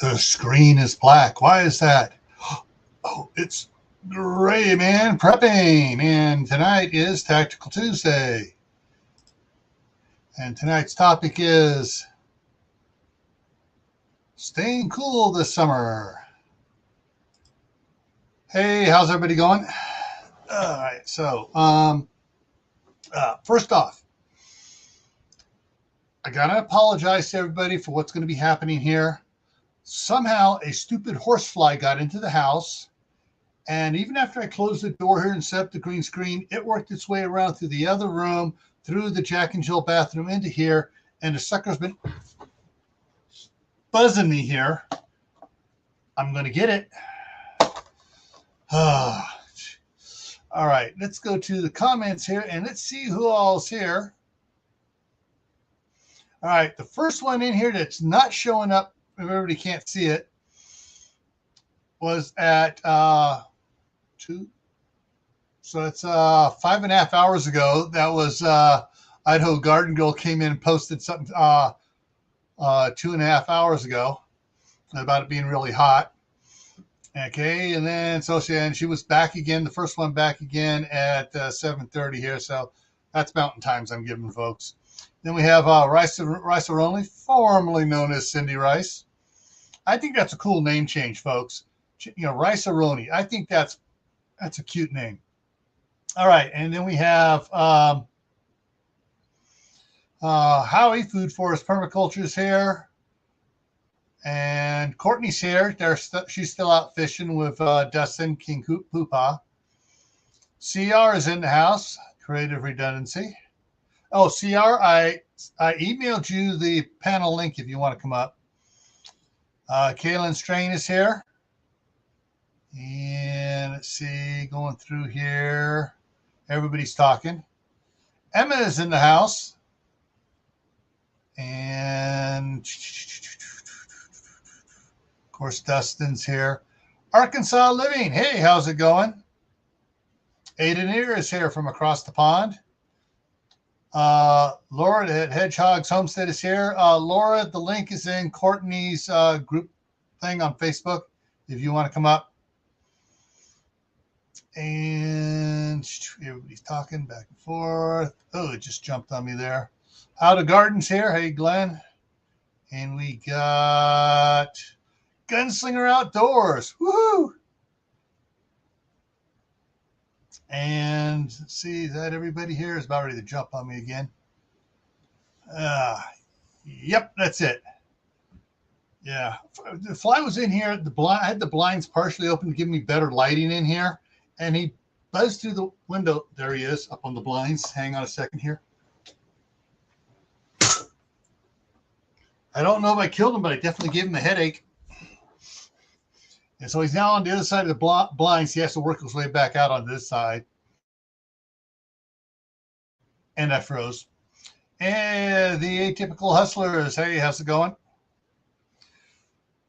The screen is black. Why is that? Oh, it's GrayManPrepping. And tonight is Tactical Tuesday. And tonight's topic is staying cool this summer. Hey, how's everybody going? All right, so first off, I gotta apologize to everybody for what's going to be happening here. Somehow a stupid horsefly got into the house, and even after I closed the door here and set up the green screen, it worked its way around through the other room, through the Jack and Jill bathroom into here, and the sucker's been buzzing me here. I'm going to get it. All right, let's go to the comments here, and let's see who all's here. All right, the first one in here that's not showing up, if everybody can't see it, was at 2. So it's 5.5 hours ago. That was Idaho Garden Girl came in and posted something 2.5 hours ago about it being really hot. Okay, and then and she was back again, the first one back again at 7:30 here. So that's mountain times I'm giving folks. Then we have Rice-A-Roni, formerly known as Cindy Rice. I think that's a cool name change, folks. You know, Rice-A-Roni. I think that's a cute name. All right, and then we have Howie, Food Forest Permaculture's here. And Courtney's here. She's still out fishing with Dustin King Poopa. CR is in the house. Creative redundancy. Oh, CR, I emailed you the panel link if you want to come up. Kaylin Strain is here. And let's see, going through here. Everybody's talking. Emma is in the house. And of course, Dustin's here. Arkansas Living. Hey, how's it going? Aiden Ear is here from across the pond. Laura at Hedgehog's Homestead is here. Laura, the link is in Courtney's group thing on Facebook if you want to come up. And everybody's talking back and forth. Oh, it just jumped on me there. Out of Gardens here. Hey, Glenn. And we got Gunslinger Outdoors. Woohoo! And let's see, is that everybody here? Is about ready to jump on me again. Yep, that's it. Yeah, the fly was in here. I had the blinds partially open to give me better lighting in here, and he buzzed through the window. There he is, up on the blinds. Hang on a second here. I don't know if I killed him, but I definitely gave him a headache. And so he's now on the other side of the blinds. He has to work his way back out on this side. And I froze. And the Atypical Hustlers. Hey, how's it going?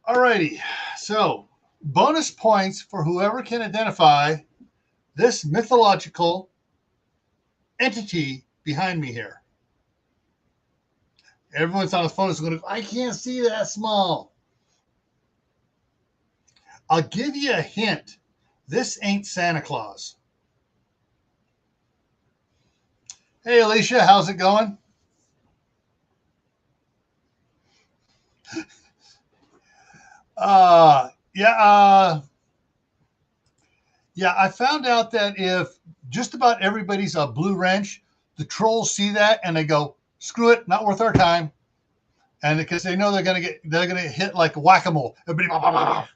All righty. So, bonus points for whoever can identify this mythological entity behind me here. Everyone's on the phone is going to go, I can't see that small. I'll give you a hint. This ain't Santa Claus. Hey, Alicia, how's it going? Yeah, I found out that if just about everybody's a blue wrench, the trolls see that and they go, screw it, not worth our time. And because they know they're gonna hit like whack-a-mole. Everybody,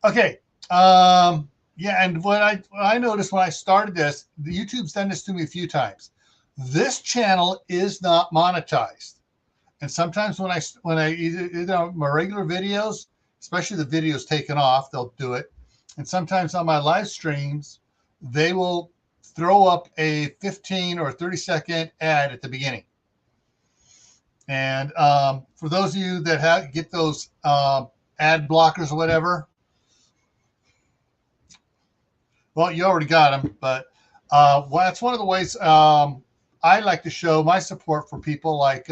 okay. Yeah, and what I noticed when I started this, the YouTube's done this to me a few times. This channel is not monetized, and sometimes when I either my regular videos, especially the videos taken off, they'll do it, and sometimes on my live streams, they will throw up a 15 or 30-second ad at the beginning. And for those of you that get those ad blockers or whatever, well, you already got them, but that's one of the ways I like to show my support for people like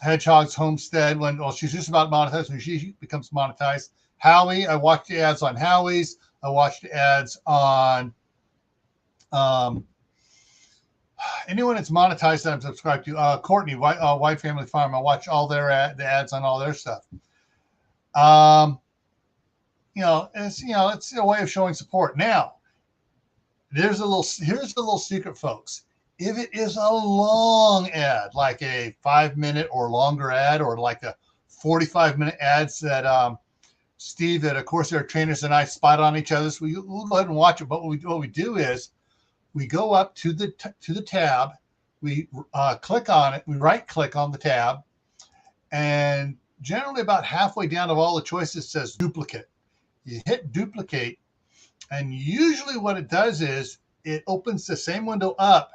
Hedgehog's Homestead, well, she's just about monetized. When she becomes monetized, Howie, I watched the ads on Howie's. I watched the ads on anyone that's monetized that I'm subscribed to. Courtney, White Family Farm. I watch all the ads on all their stuff. It's a way of showing support. Now, here's a little secret, folks. If it is a long ad, like a 5-minute or longer ad, or like a 45-minute ads that Steve at Corsair Trainers and I spot on each other, so we'll go ahead and watch it. But what we do is we go up to the tab, we click on it, we right click on the tab, and generally about halfway down of all the choices says duplicate. You hit duplicate, and usually what it does is it opens the same window up,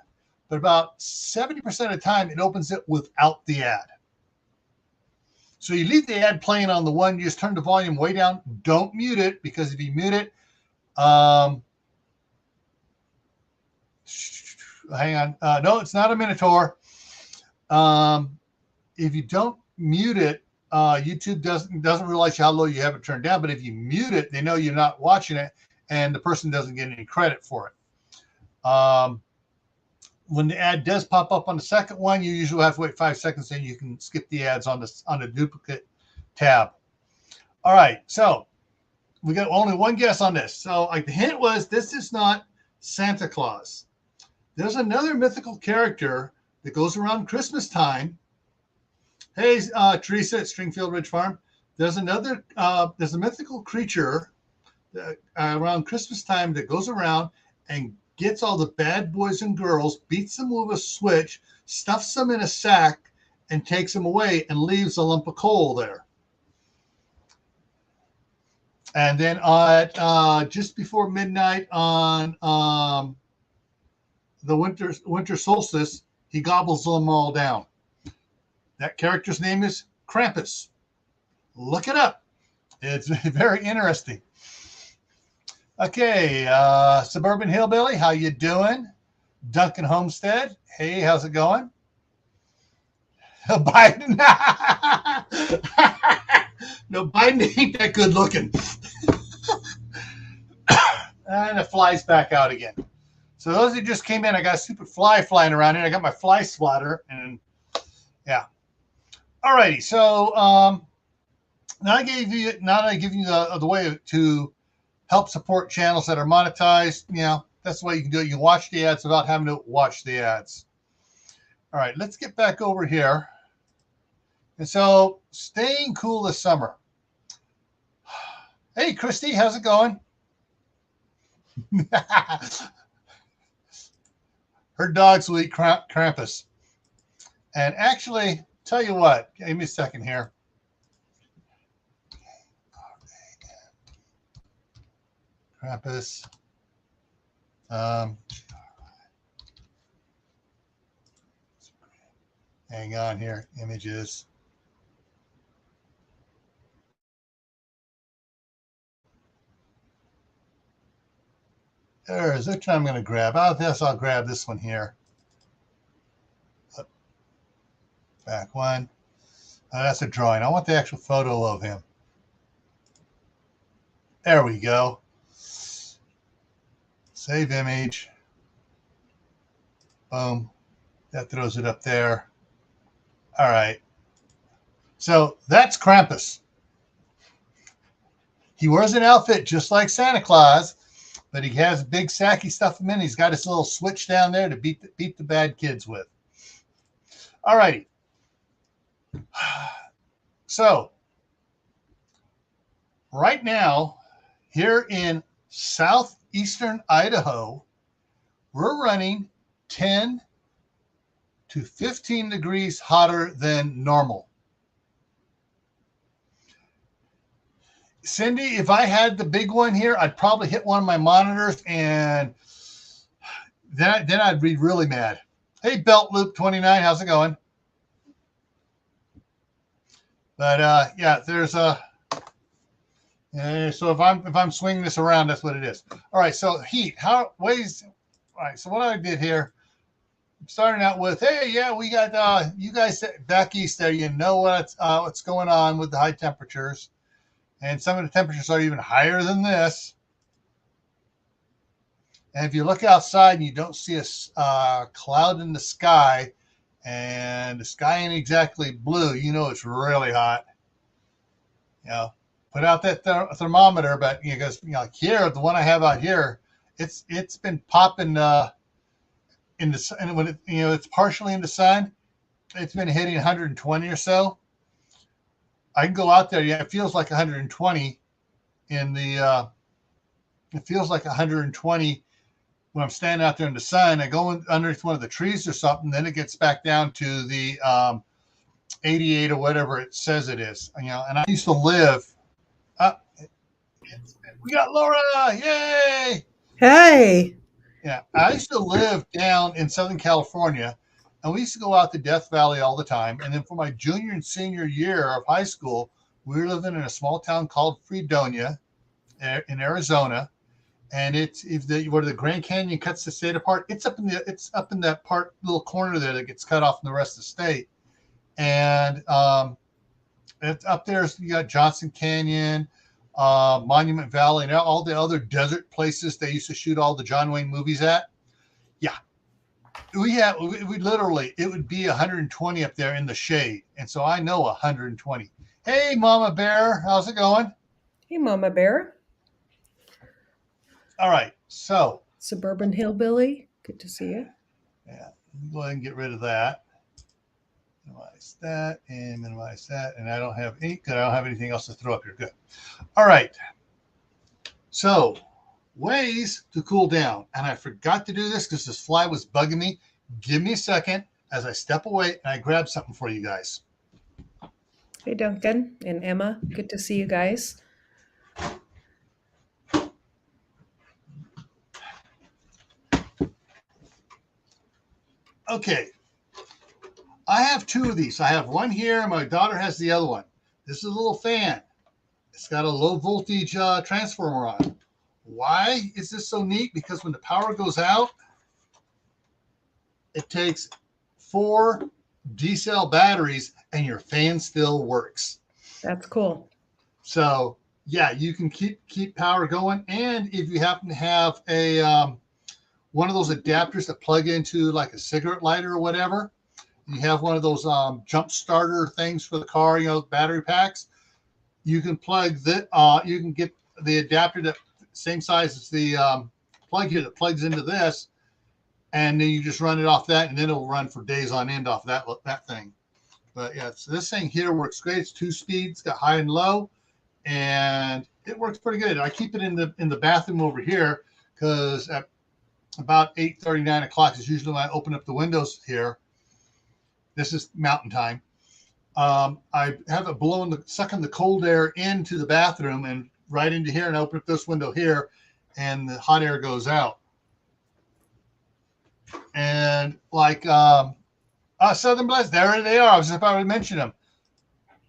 but about 70% of the time it opens it without the ad. So you leave the ad playing on the one, you just turn the volume way down. Don't mute it, because if you mute it, hang on. No, it's not a Minotaur. If you don't mute it, YouTube doesn't realize how low you have it turned down. But if you mute it, they know you're not watching it, and the person doesn't get any credit for it. When the ad does pop up on the second one, you usually have to wait 5 seconds, and you can skip the ads on the duplicate tab. All right, so we got only one guess on this. So the hint was, this is not Santa Claus. There's another mythical character that goes around Christmas time. Hey, Teresa at Stringfield Ridge Farm. There's a mythical creature around Christmas time that goes around and gets all the bad boys and girls, beats them with a switch, stuffs them in a sack, and takes them away and leaves a lump of coal there. And then just before midnight on the winter solstice, he gobbles them all down. That character's name is Krampus. Look it up. It's very interesting. Okay, Suburban Hillbilly, how you doing? Duncan Homestead, hey, how's it going? Biden. No, Biden ain't that good looking. And it flies back out again. So those who just came in, I got a stupid fly flying around here. I got my fly swatter, and yeah. Alrighty, so now I give you the way to help support channels that are monetized. That's the way you can do it. You watch the ads without having to watch the ads. All right, let's get back over here. And so, staying cool this summer. Hey, Christy, how's it going? Her dogs will eat Krampus. And actually, tell you what, give me a second here. Krampus. Hang on here, images. There's which one I'm going to grab. I'll grab this one here. Back one. Oh, that's a drawing. I want the actual photo of him. There we go. Save image. Boom. That throws it up there. All right. So that's Krampus. He wears an outfit just like Santa Claus, but he has a big sack. He stuffed him in. He's got his little switch down there to beat the bad kids with. All righty. So right now, here in southeastern Idaho, we're running 10 to 15 degrees hotter than normal. Cindy, if I had the big one here, I'd probably hit one of my monitors, and then I'd be really mad. Hey, Belt Loop 29, how's it going? But yeah, there's a. So if I'm swinging this around, that's what it is. All right. So heat. All right. So what I did here, starting out with, hey, yeah, we got you guys back east there. You know what's going on with the high temperatures, and some of the temperatures are even higher than this. And if you look outside and you don't see a cloud in the sky, and the sky ain't exactly blue, you know it's really hot. You know, put out that thermometer, but because like here, the one I have out here, it's been popping in the sun, and when it's partially in the sun, it's been hitting 120 or so. I can go out there, yeah, it feels like 120 in the. It feels like 120 when I'm standing out there in the sun. I go underneath one of the trees or something, then it gets back down to the 88 or whatever it says it is. And I used to live. We got Laura! Yay! Hey. Yeah, I used to live down in Southern California, and we used to go out to Death Valley all the time. And then for my junior and senior year of high school, we were living in a small town called Fredonia in Arizona. And it's where the Grand Canyon cuts the state apart. It's up in that little corner there that gets cut off from the rest of the state. And it's up there. You got Johnson Canyon, Monument Valley, and all the other desert places they used to shoot all the John Wayne movies at. Yeah, we literally, it would be 120 up there in the shade, and so I know 120. Hey, Mama Bear, how's it going? Hey, Mama Bear. All right, so Suburban Hillbilly, good to see you. Yeah, go ahead and get rid of that. Minimize that and minimize that, and I don't have ink because I don't have anything else to throw up here. Good. All right. So, ways to cool down, and I forgot to do this because this fly was bugging me. Give me a second as I step away and I grab something for you guys. Hey, Duncan and Emma, good to see you guys. Okay. I have two of these. I have one here, and my daughter has the other one. This is a little fan. It's got a low voltage transformer on it. Why is this so neat? Because when the power goes out, it takes 4 D-cell batteries, and your fan still works. That's cool. So yeah, you can keep power going, and if you happen to have a one of those adapters that plug into like a cigarette lighter or whatever, you have one of those jump starter things for the car, battery packs. You can plug that. You can get the adapter that same size as the plug here that plugs into this, and then you just run it off that, and then it'll run for days on end off that thing. But yeah, so this thing here works great. It's 2 speeds, got high and low, and it works pretty good. I keep it in the bathroom over here because at about 8:30, 9 o'clock is usually when I open up the windows here. This is mountain time. I have it sucking the cold air into the bathroom and right into here, and I open up this window here, and the hot air goes out. And like Southern Blessed, there they are. I was just about to mention them.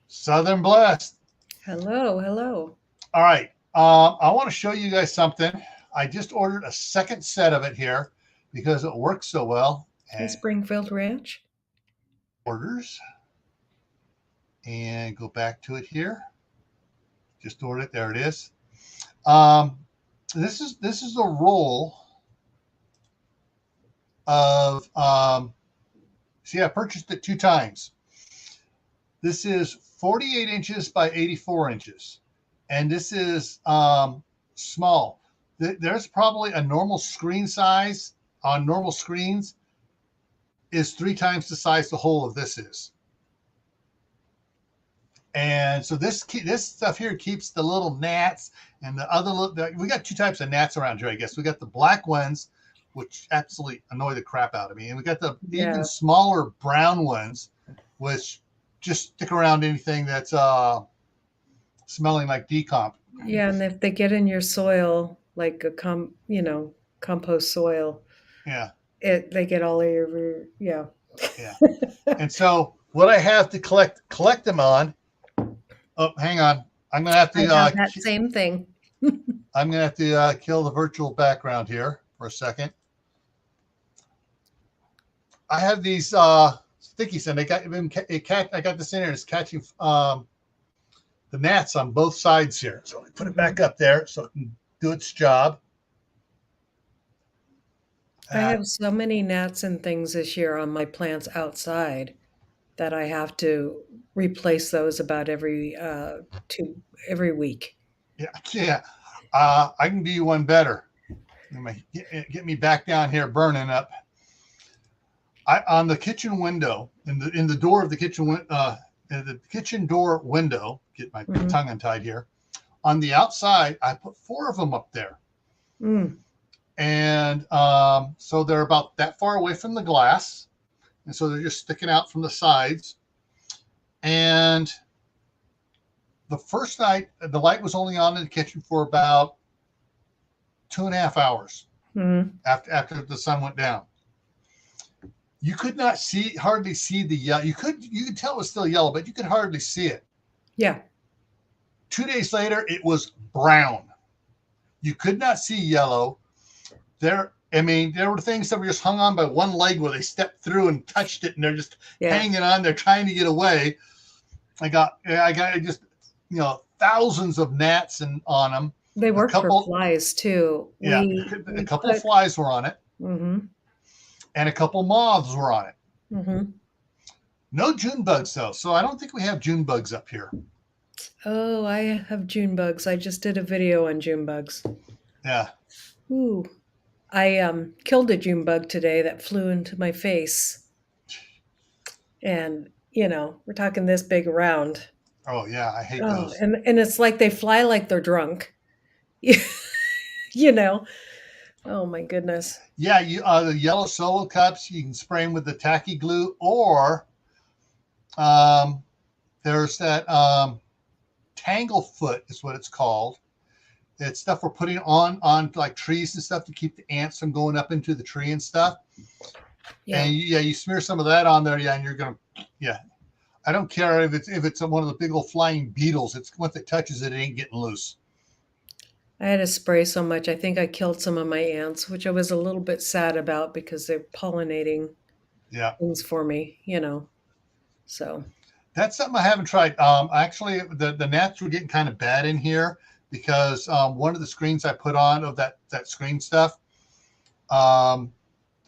Southern Blessed. Hello, hello. All right. I want to show you guys something. I just ordered a second set of it here because it works so well. Hey, Springfield Ranch. Orders. And go back to it here. Just ordered it. There it is. This is a roll of see, I purchased it 2 times. This is 48 inches by 84 inches, and this is small. There's probably a normal screen size on normal screens is 3 times the size the whole of this is. And so this stuff here keeps the little gnats and the other we got 2 types of gnats around here, I guess. We got the black ones, which absolutely annoy the crap out of me. And we got the even smaller brown ones, which just stick around anything that's smelling like decomp. Yeah, and if they get in your soil, like a compost soil, they get all over. Yeah. And so what I have to collect them on. Oh, hang on. I'm gonna have to that same thing. I'm gonna have to kill the virtual background here for a second. I have these stickies, and I got this in here. It's catching the gnats on both sides here. So let me put it back up there so it can do its job. I have so many gnats and things this year on my plants outside that I have to replace those about every week. Yeah. I can do you one better. Get me back down here burning up. On the kitchen window, in the door of the kitchen the kitchen door window, get my tongue untied here. On the outside, I put 4 of them up there. And so they're about that far away from the glass. And so they're just sticking out from the sides. And the first night, the light was only on in the kitchen for about 2.5 hours after the sun went down. You could not hardly see the yellow. You could tell it was still yellow, but you could hardly see it. Yeah. 2 days later, it was brown. You could not see yellow. There were things that were just hung on by one leg where they stepped through and touched it, and they're just hanging on. They're trying to get away. I got just thousands of gnats on them. They work for flies too. Yeah, a couple of flies were on it. And a couple moths were on it. No June bugs though, so I don't think we have June bugs up here. Oh, I have June bugs. I just did a video on June bugs. Yeah. Ooh, I killed a June bug today that flew into my face, and we're talking this big around. Oh yeah, I hate those. And it's like they fly like they're drunk. Oh my goodness. Yeah, the yellow solo cups, you can spray them with the tacky glue, or there's that Tanglefoot is what it's called. It's stuff we're putting on like trees and stuff to keep the ants from going up into the tree and stuff. Yeah. And you smear some of that on there, and you're gonna, I don't care if it's one of the big old flying beetles. It's once it touches it, it ain't getting loose. I had to spray so much. I think I killed some of my ants, which I was a little bit sad about because they're pollinating things for me, So that's something I haven't tried. Actually, the gnats were getting kind of bad in here because one of the screens I put on of that screen stuff, I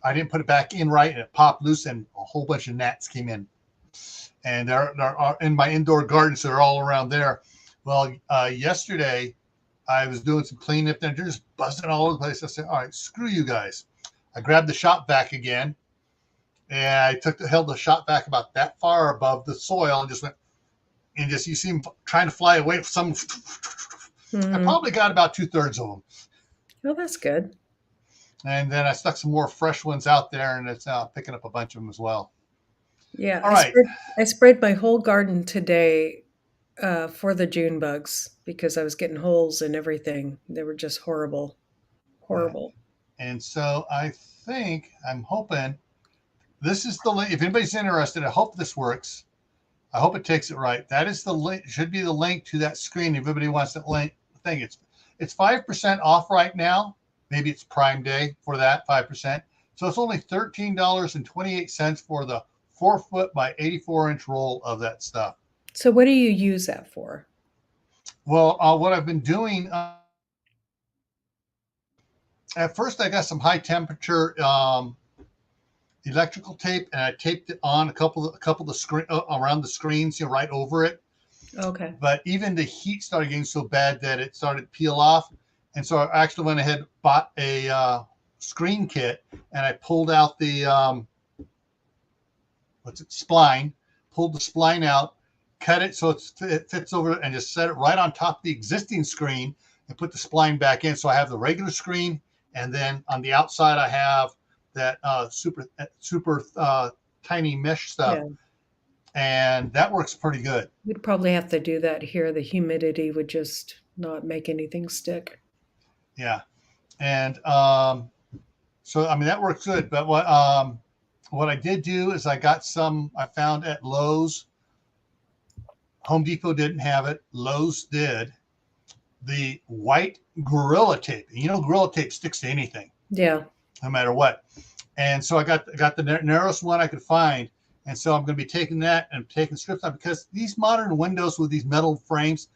didn't put it back in right, and it popped loose, and a whole bunch of gnats came in. And they're in my indoor garden, so they're all around there. Well, yesterday, I was doing some cleanup and they're just buzzing all over the place. I said, all right, screw you guys. I grabbed the shop vac again, and I held the shop vac about that far above the soil and just went, and you see them trying to fly away from some. I probably got about 2/3 of them. Oh, that's good. And then I stuck some more fresh ones out there, and it's picking up a bunch of them as well. Yeah. All right. I sprayed my whole garden today for the June bugs because I was getting holes and everything. They were just horrible. Horrible. And so I'm hoping this is the link. If anybody's interested, I hope this works. I hope it takes it right. That is the link. Should be the link to that screen. If everybody wants that link thing, it's 5% off right now. Maybe it's Prime Day for that 5%. So it's only $13.28 for the 4-foot by 84-inch roll of that stuff. So what do you use that for? Well, what I've been doing, at first I got some high temperature electrical tape, and I taped it on a couple of the screen around the screens, right over it. Okay. But even the heat started getting so bad that it started to peel off, and so I actually went ahead and bought a screen kit, and I pulled out the spline, pulled the spline out, cut it so it fits over it, and just set it right on top of the existing screen and put the spline back in. So I have the regular screen, and then on the outside I have that super tiny mesh stuff, and that works pretty good. We'd probably have to do that here. The humidity would just not make anything stick. Yeah, and so I mean that works good. But what I did do is I found at Lowe's. Home Depot didn't have it. Lowe's did. The white Gorilla Tape. Gorilla Tape sticks to anything. Yeah. No matter what. And so I got the narrowest one I could find. And so I'm going to be taking that and taking strips out, because these modern windows with these metal frames,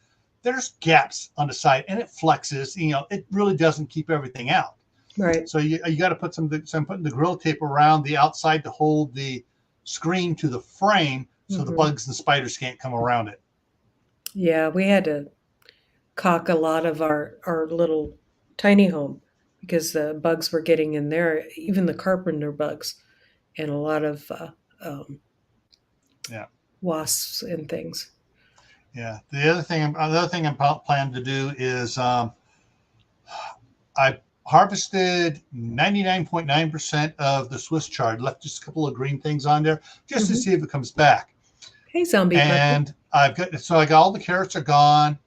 there's gaps on the side and it flexes. It really doesn't keep everything out. Right. So you got to put so I'm putting the grill tape around the outside to hold the screen to the frame, so the bugs and spiders can't come around it. Yeah, we had to caulk a lot of our little tiny home because the bugs were getting in there, even the carpenter bugs, and a lot of Yeah. wasps and things. Yeah. The other thing I'm planning to do is I harvested 99.9% of the Swiss chard, left just a couple of green things on there just to see if it comes back. Hey, zombie prepper. And I got all the carrots are gone.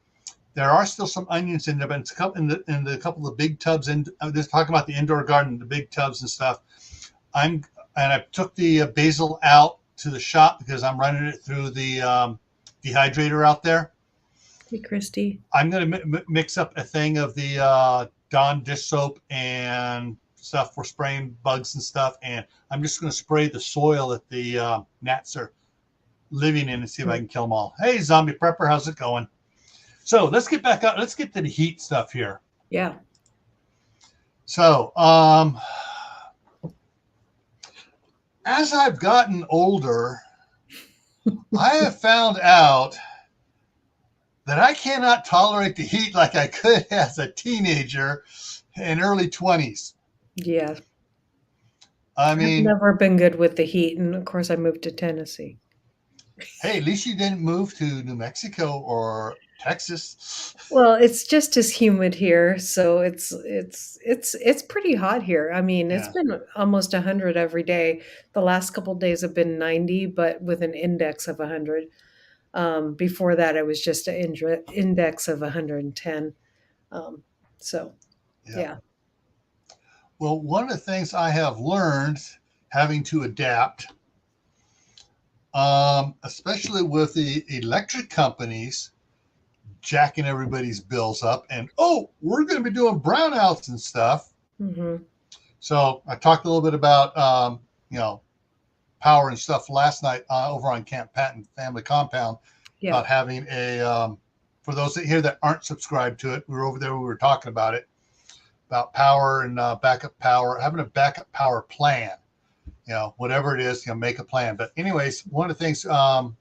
There are still some onions in there, but it's in the couple of big tubs. And I'm just talking about the indoor garden, the big tubs and stuff. I took the basil out to the shop because I'm running it through the dehydrator out there. Hey, Christy. I'm going to mix up a thing of the Dawn dish soap and stuff for spraying bugs and stuff, and I'm just going to spray the soil that the gnats are living in and see if I can kill them all. Hey, zombie prepper, how's it going? So let's get back up. Let's get to the heat stuff here. Yeah. So as I've gotten older, I have found out that I cannot tolerate the heat like I could as a teenager in early 20s. Yeah. I've never been good with the heat, and of course I moved to Tennessee. Hey, at least you didn't move to New Mexico or Texas. Well, it's just as humid here, so it's pretty hot here. I mean, it's been almost 100 every day. The last couple of days have been 90, but with an index of 100. Before that, it was just an index of 110. So, yeah. Well, one of the things I have learned having to adapt, especially with the electric companies jacking everybody's bills up, and we're going to be doing brownouts and stuff. So I talked a little bit about power and stuff last night over on Camp Patton Family Compound about having a for those that here that aren't subscribed to it, we were over there, we were talking about it, about power and backup power, having a backup power plan, whatever it is, make a plan. But anyways, one of the things I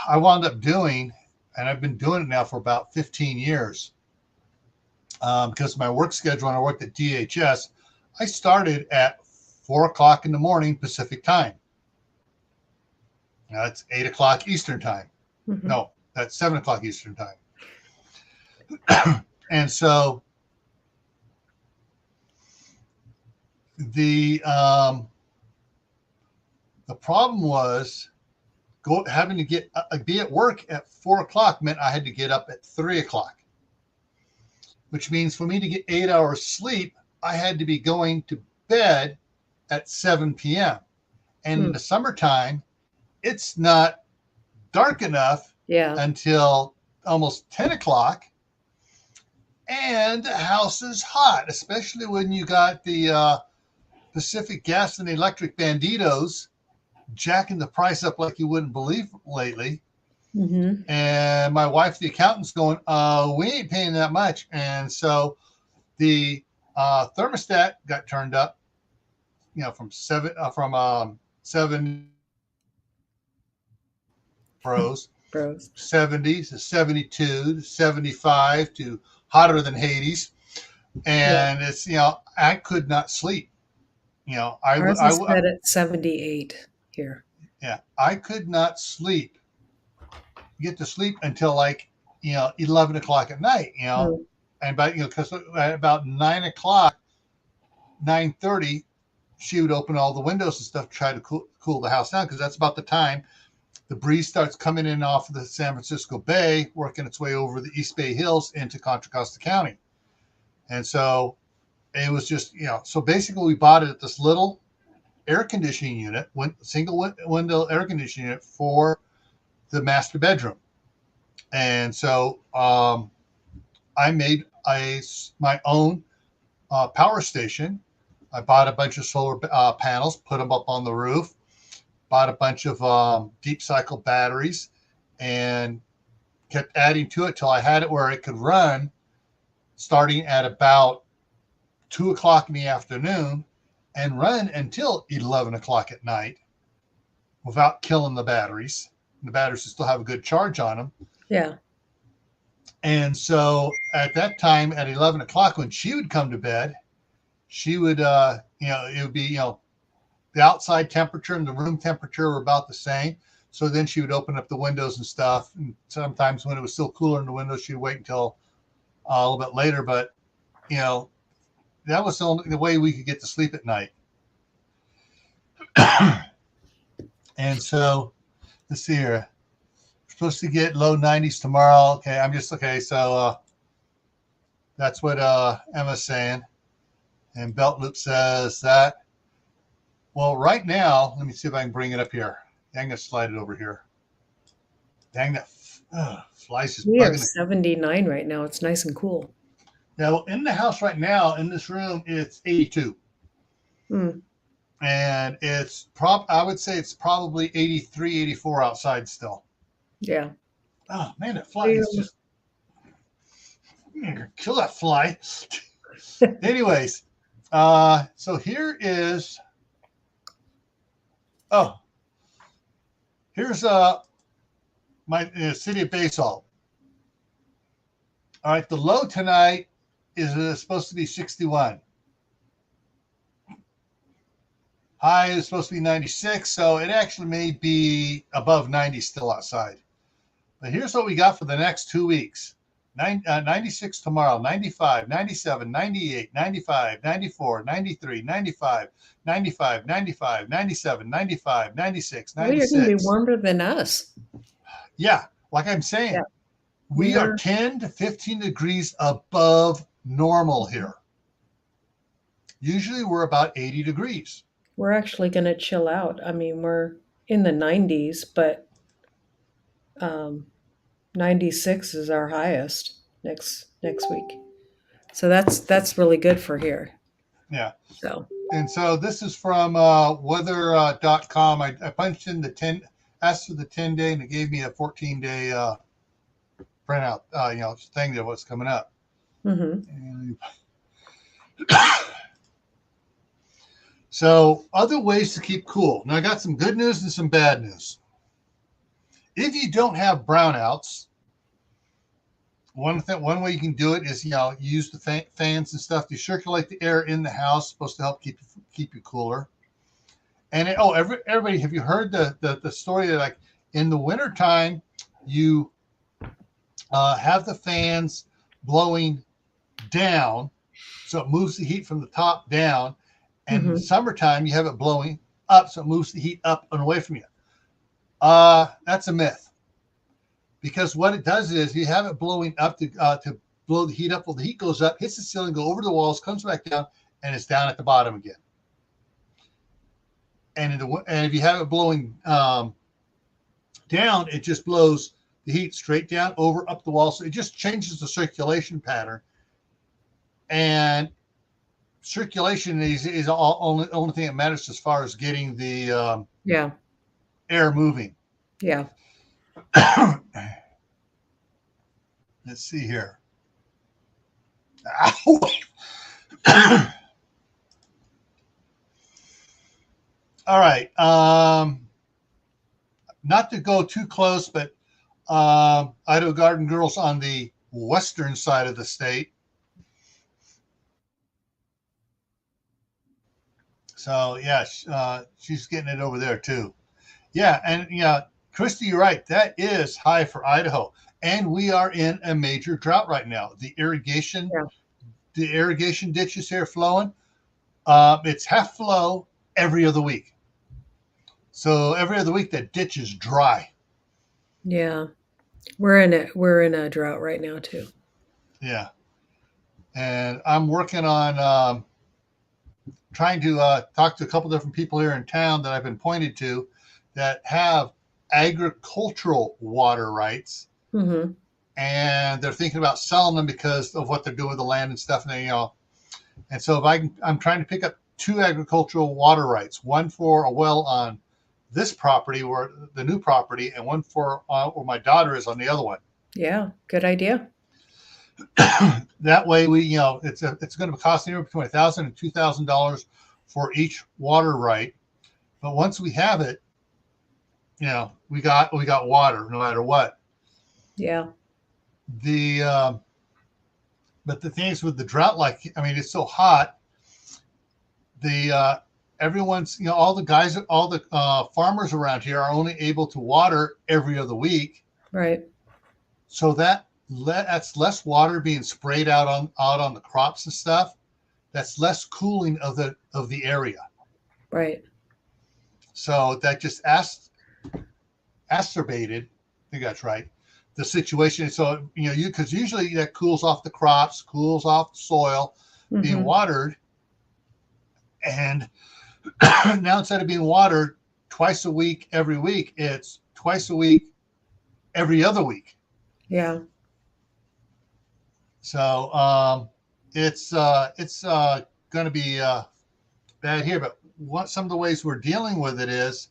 wound up doing, and I've been doing it now for about 15 years, because my work schedule, when I worked at DHS, I started at 4 o'clock in the morning Pacific time. Now it's 8 o'clock Eastern time. No, that's 7 o'clock Eastern time. And so the problem was having to be at work at 4 o'clock meant I had to get up at 3 o'clock, which means for me to get 8 hours sleep, I had to be going to bed at 7 p.m. And in the summertime, it's not dark enough until almost 10 o'clock. And the house is hot, especially when you got the Pacific Gas and Electric banditos jacking the price up like you wouldn't believe lately. And my wife, the accountant's going, we ain't paying that much. And so the thermostat got turned up, from 7 pros, 70 to 72 to 75 to hotter than Hades. And it's, I could not sleep. Ours is set at 78 here. Yeah, I could not get to sleep until 11 o'clock at night, and because at about 9 o'clock, 9:30, she would open all the windows and stuff to try to cool the house down, because that's about the time the breeze starts coming in off of the San Francisco Bay, working its way over the East Bay Hills into Contra Costa County. And so it was just, so basically we bought it at this little air conditioning unit, single window air conditioning unit for the master bedroom. And so I made my own power station I bought a bunch of solar panels, put them up on the roof, bought a bunch of deep cycle batteries, and kept adding to it till I had it where it could run starting at about 2 o'clock in the afternoon and run until 11 o'clock at night without killing the batteries. The batteries still have a good charge on them. Yeah. And so at that time, at 11 o'clock, when she would come to bed, she would, it would be, the outside temperature and the room temperature were about the same. So then she would open up the windows and stuff. And sometimes when it was still cooler in the windows, she'd wait until a little bit later. But, that was the way we could get to sleep at night. And so let's see here. We're supposed to get low 90s tomorrow. Okay, so that's what Emma's saying. And Belt Loop says that. Well, right now, let me see if I can bring it up here. I'm going to slide it over here. Dang, that flies is We have bugging. 79 right now. It's nice and cool. Yeah, well, in the house right now, in this room, it's 82. And it's I would say it's probably 83, 84 outside still. Yeah. Oh, man, that fly is just... kill that fly. Anyways, so here is... here's my city of Basalt. All right, the low tonight is supposed to be 61. High is supposed to be 96, so it actually may be above 90 still outside. But here's what we got for the next 2 weeks. 96 tomorrow, 95, 97, 98, 95, 94, 93, 95, 95, 95, 97, 95, 96, 96. Well, you're going to be warmer than us. Yeah, like I'm saying, we are 10 to 15 degrees above normal here. Usually we're about 80 degrees. We're actually going to chill out. I mean, we're in the 90s, but 96 is our highest next week. So that's really good for here. Yeah. So. And so this is from weather.com. I punched in asked for the 10-day, and it gave me a 14-day printout, thing of what's coming up. Mm-hmm. So other ways to keep cool. Now I got some good news and some bad news. If you don't have brownouts, one way you can do it is, use the fans and stuff to circulate the air in the house, supposed to help keep you cooler. And everybody, have you heard the story that, like, in the wintertime, you have the fans blowing down, so it moves the heat from the top down, and in summertime you have it blowing up, so it moves the heat up and away from you. That's a myth. Because what it does is you have it blowing up to blow the heat up. Well, the heat goes up, hits the ceiling, go over the walls, comes back down, and it's down at the bottom again. And if you have it blowing down, it just blows the heat straight down, over, up the wall. So it just changes the circulation pattern. And circulation is the only thing that matters as far as getting the air moving. Yeah. Let's see here. All right. Not to go too close, but Idaho Garden Girls on the western side of the state. So, yeah, she's getting it over there, too. Yeah, and, Christy, you're right. That is high for Idaho. And we are in a major drought right now. The irrigation ditches here flowing. It's half flow every other week. So every other week that ditch is dry. Yeah. We're in a drought right now too. Yeah. And I'm working on trying to talk to a couple different people here in town that I've been pointed to that have agricultural water rights. Mm-hmm. And they're thinking about selling them because of what they're doing with the land and stuff. And, and so I'm trying to pick up 2 agricultural water rights, one for a well on this property, or the new property, and one for where my daughter is on the other one. Yeah, good idea. That way, it's going to cost anywhere between $1,000 and $2,000 for each water right. But once we have it, we got water no matter what. Yeah. But the thing is with the drought, it's so hot. Everyone's, all the farmers around here are only able to water every other week. Right. So that's less water being sprayed out on the crops and stuff. That's less cooling of the area. Right. So that just exacerbated, I think that's right, the situation. So, because usually that cools off the crops, cools off the soil being watered. And now instead of being watered twice a week, every week, it's twice a week, every other week. Yeah. So it's going to be bad here. But some of the ways we're dealing with it is,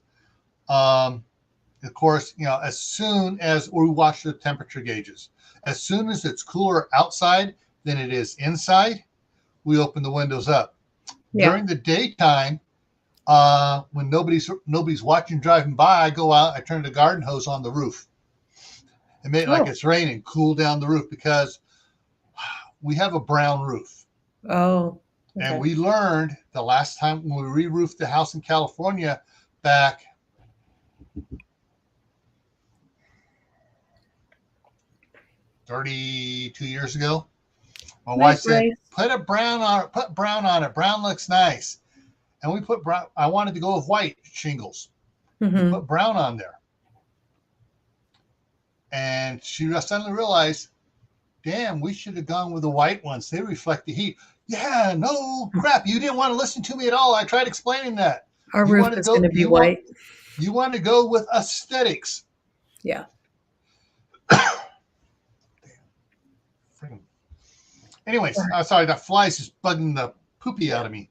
of course, as soon as we watch the temperature gauges, as soon as it's cooler outside than it is inside, we open the windows up. Yeah. During the daytime, when nobody's watching driving by, I go out, I turn the garden hose on the roof and make it like it's raining, cool down the roof, because we have a brown roof. Oh. Okay. And we learned the last time when we re-roofed the house in California back 32 years ago. My wife said, put brown on it. Brown looks nice. And we put brown. I wanted to go with white shingles. We put brown on there. And she suddenly realized, damn, we should have gone with the white ones. They reflect the heat. Yeah, no crap. You didn't want to listen to me at all. I tried explaining that. Our roof is going to be white. You want to go with aesthetics. Yeah. Anyways, sorry, that fly's just bugging the poopy out of me.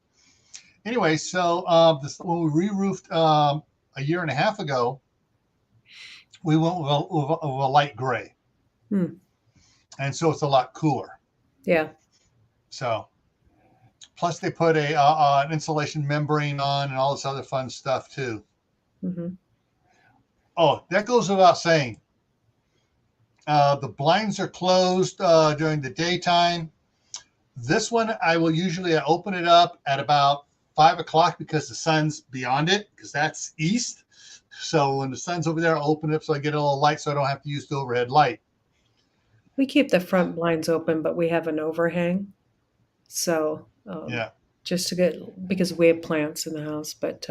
Anyway, so when we re-roofed a year and a half ago, we went with a light gray. And so it's a lot cooler. Yeah. So, plus they put an insulation membrane on and all this other fun stuff too. Oh, that goes without saying. The blinds are closed during the daytime. This one, I will usually open it up at about 5 o'clock because the sun's beyond it, because that's east. So when the sun's over there, I'll open it up so I get a little light so I don't have to use the overhead light. We keep the front blinds open, but we have an overhang. So just to because we have plants in the house, but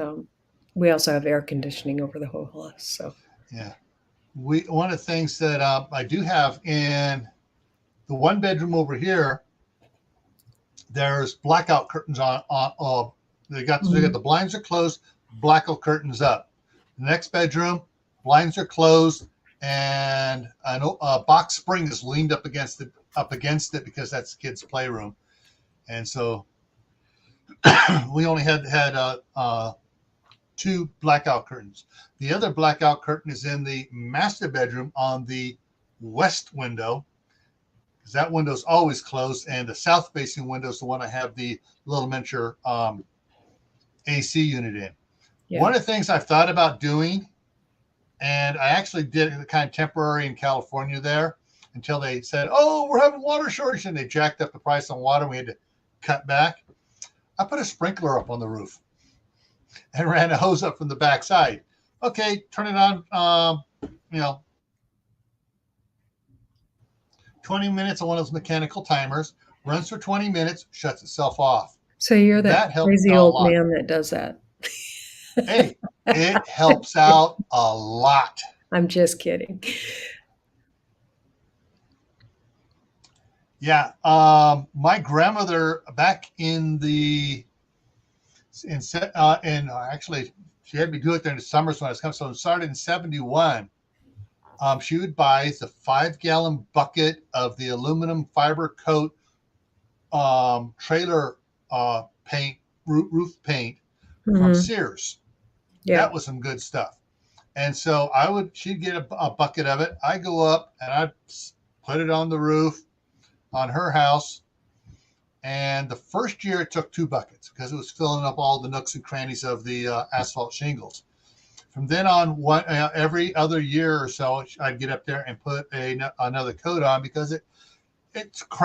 we also have air conditioning over the whole house. So yeah, one of the things that I do have in the one bedroom over here, there's blackout curtains on. They got the blinds are closed, blackout curtains up. The next bedroom, blinds are closed, and a box spring is leaned up against it because that's the kids' playroom. And so we only had 2 blackout curtains. The other blackout curtain is in the master bedroom on the west window, because that window is always closed, and the south facing window is the one I have the little miniature AC unit in. Yeah. One of the things I've thought about doing, and I actually did it kind of temporary in California there until they said, oh, we're having water shortage, and they jacked up the price on water. We had to cut back. I put a sprinkler up on the roof and ran a hose up from the back side. Okay, turn it on, 20 minutes on one of those mechanical timers, runs for 20 minutes, shuts itself off. So you're that crazy old man that does that. Hey, it helps out a lot. I'm just kidding. Yeah, my grandmother back actually she had me do it during the summers when I was coming. So it started in 1971. She would buy the 5-gallon bucket of the aluminum fiber coat trailer paint, roof paint from Mm-hmm. Sears. Yeah. That was some good stuff. And so she'd get a bucket of it. I go up and I put it on the roof on her house. And the first year it took 2 buckets because it was filling up all the nooks and crannies of the asphalt shingles. From then on, every other year or so, I'd get up there and put another coat on because it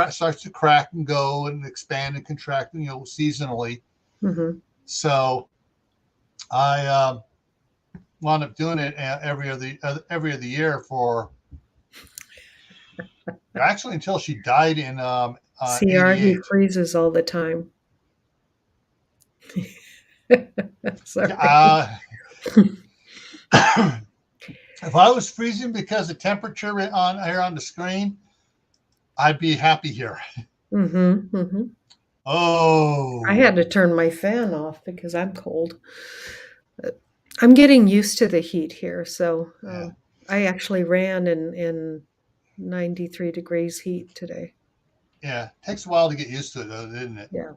starts to crack and go and expand and contract, seasonally. Mm-hmm. So I wound up doing it every other year for actually until she died in CR, he 88. freezes all the time. Sorry. If I was freezing because the temperature on the screen, I'd be happy here. Mm-hmm. Mm-hmm. Oh, I had to turn my fan off because I'm cold. I'm getting used to the heat here, so yeah, I actually ran in 93 degrees heat today. yeah. Takes a while to get used to it, though, didn't it? Yeah,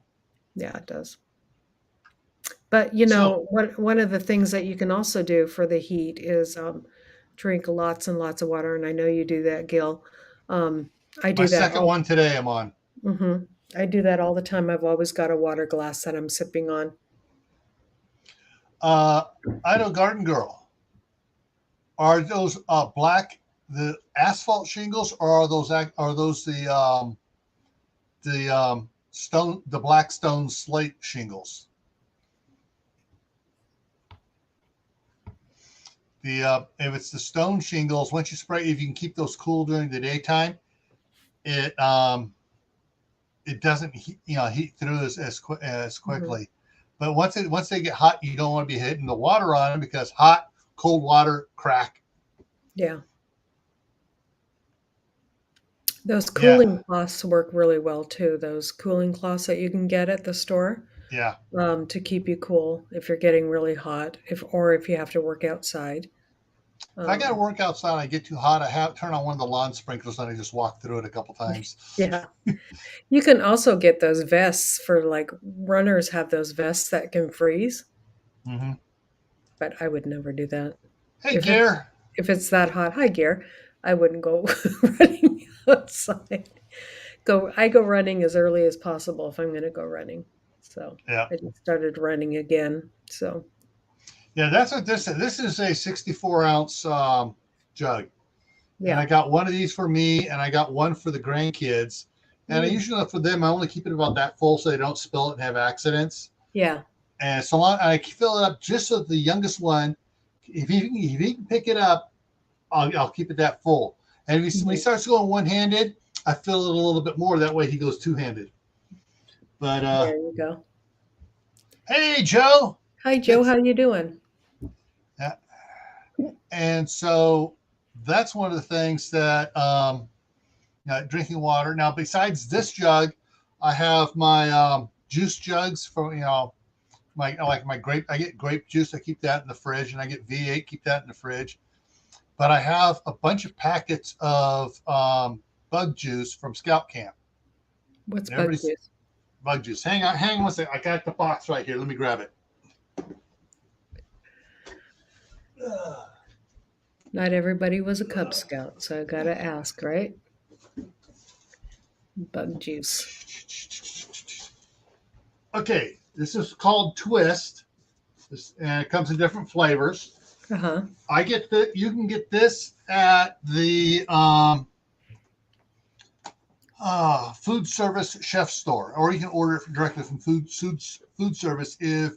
yeah, it does. But So one of the things that you can also do for the heat is drink lots and lots of water, and I know you do that, Gil. I my do that second all. one today, I'm on. Hmm. I do that all the time. I've always got a water glass that I'm sipping on. I know, Garden Girl. Are those the asphalt shingles, or are those the black stone slate shingles? If it's the stone shingles, once you spray, if you can keep those cool during the daytime, it doesn't heat through as quickly. Hmm. But once they get hot, you don't want to be hitting the water on them because hot, cold water crack. Yeah. Those Yeah, cooling cloths work really well too. Those cooling cloths that you can get at the store yeah. to keep you cool if you're getting really hot, if you have to work outside. If I got to Um, work outside and I get too hot, I have turn on one of the lawn sprinklers and I just walk through it a couple times. yeah. You can also get those vests for like runners have those vests that can freeze, Mm-hmm. but I would never do that. Hey, If it's Gare. if it's that hot, hi gear, I wouldn't go running outside. I go running as early as possible if I'm going to go running. So Yeah, I just started running again. So yeah. That's what this is. This is a 64-ounce jug, and yeah, I got one of these for me, and I got one for the grandkids. And I mm, usually for them, I only keep it about that full so they don't spill it and have accidents. yeah, And so I fill it up just so the youngest one, if he can pick it up, I'll keep it that full. And when he mhm. starts going one-handed, I fill it a little bit more. That way he goes two-handed. But There you go. hey, Joe. Hi Joe, It's how you doing? yeah. And so that's one of the things that drinking water. Now, besides this jug, I have my juice jugs for my grape. I get grape juice. I keep that in the fridge, and I get V8. Keep that in the fridge. But I have a bunch of packets of bug juice from Scout Camp. What's And bug everybody's juice? bug juice. Hang on one second. I got the box right here. Let me grab it. Not everybody was a Cub Scout, so I gotta ask, right? Bug juice. Okay, this is called Twist. And it comes in different flavors. Uh-huh. You can get this at the food service chef store, or you can order it directly from food service if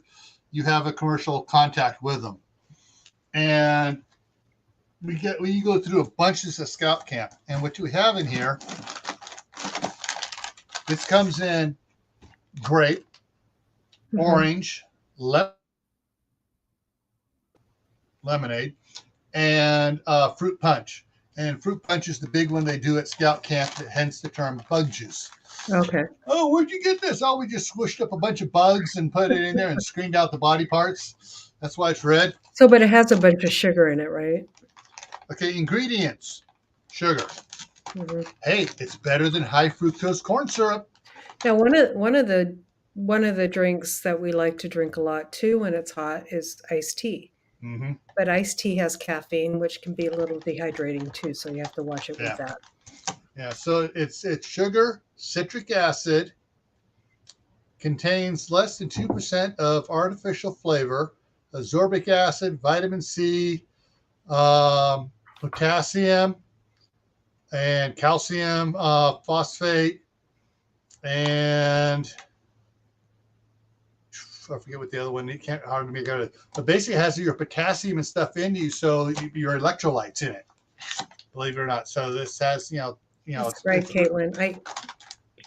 you have a commercial contact with them. And we go through a bunch of Scout Camp, and what you have in here, this comes in grape, Mhm. orange, lemonade, and fruit punch. And fruit punch is the big one they do at Scout Camp, hence the term bug juice. Okay. Oh, where'd you get this? Oh, we just squished up a bunch of bugs and put it in there and screened out the body parts. That's why it's red. So, but it has a bunch of sugar in it, right? Okay, ingredients: sugar. Mhm. Hey, it's better than high fructose corn syrup. Now, one of the one of the drinks that we like to drink a lot too when it's hot is iced tea. Mm-hmm. But iced tea has caffeine, which can be a little dehydrating too, so you have to watch it with Yeah. that. Yeah. So it's sugar, citric acid, contains less than 2% of artificial flavor, ascorbic acid, vitamin C, potassium, and calcium phosphate, and I forget what the other one. You can't hardly make out. But basically, it has your potassium and stuff in you, so your electrolytes in it. Believe it or not. So this has, That's right, Caitlin.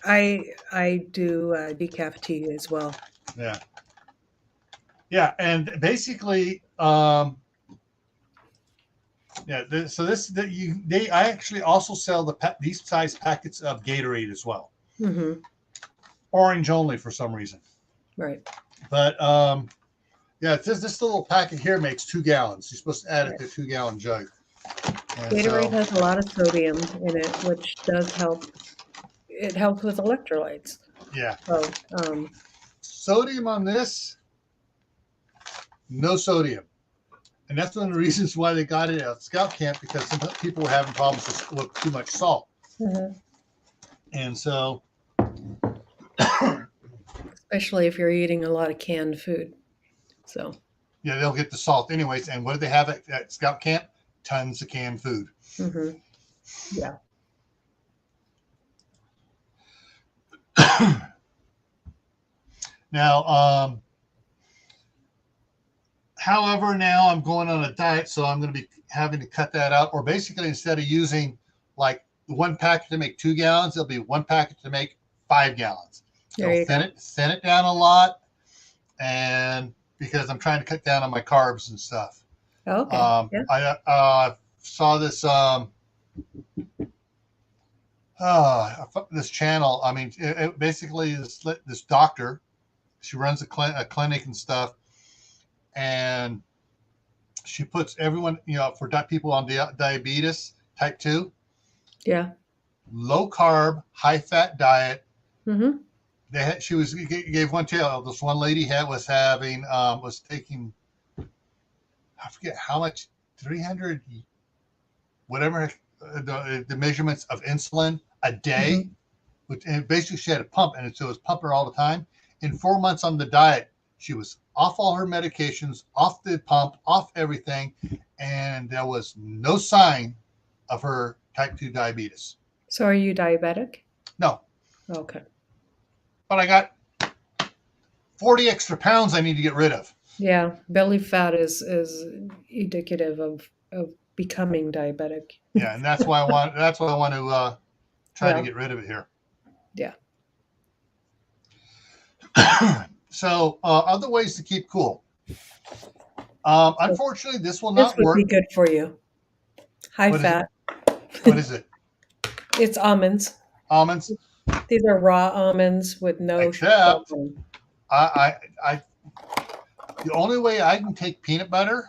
I do decaf tea as well. Yeah. Yeah, and basically, yeah. So I actually also sell these size packets of Gatorade as well. Mm-hmm. Orange only for some reason. Right. But yeah, this little packet here makes 2 gallons. You're supposed to add it to a 2-gallon jug. And Gatorade has a lot of sodium in it, which does help. It helps with electrolytes. Yeah. So, sodium on this, no sodium. And that's one of the reasons why they got it at scout camp, because some people were having problems with too much salt. mm-hmm. And so, especially if you're eating a lot of canned food. So, yeah, they'll get the salt anyways. And what do they have at scout camp? Tons of canned food. mm-hmm. Yeah. Now, however, now I'm going on a diet, so I'm going to be having to cut that out. Or basically, instead of using like 1 packet to make 2 gallons, it'll be 1 packet to make 5 gallons. So thin it down a lot, and because I'm trying to cut down on my carbs and stuff. Okay. Yeah. I saw this this channel. I mean, it basically this doctor. She runs a clinic and stuff, and she puts everyone, for people on diabetes type 2. Yeah. Low carb, high fat diet. Mm-hmm. She gave one tale. This one lady was taking, I forget how much, 300, whatever, the measurements of insulin a day. Mm-hmm. And basically she had a pump, and so it was pumping her all the time. In 4 months on the diet, she was off all her medications, off the pump, off everything, and there was no sign of her type 2 diabetes. So are you diabetic? No. Okay. But I got 40 extra pounds I need to get rid of. Yeah, belly fat is indicative of becoming diabetic. Yeah, and that's why I want to try to get rid of it here. Yeah. So other ways to keep cool. Unfortunately, this will not work. This would be good for you. High fat. What is it? It's almonds. Almonds. These are raw almonds with no. Except, the only way I can take peanut butter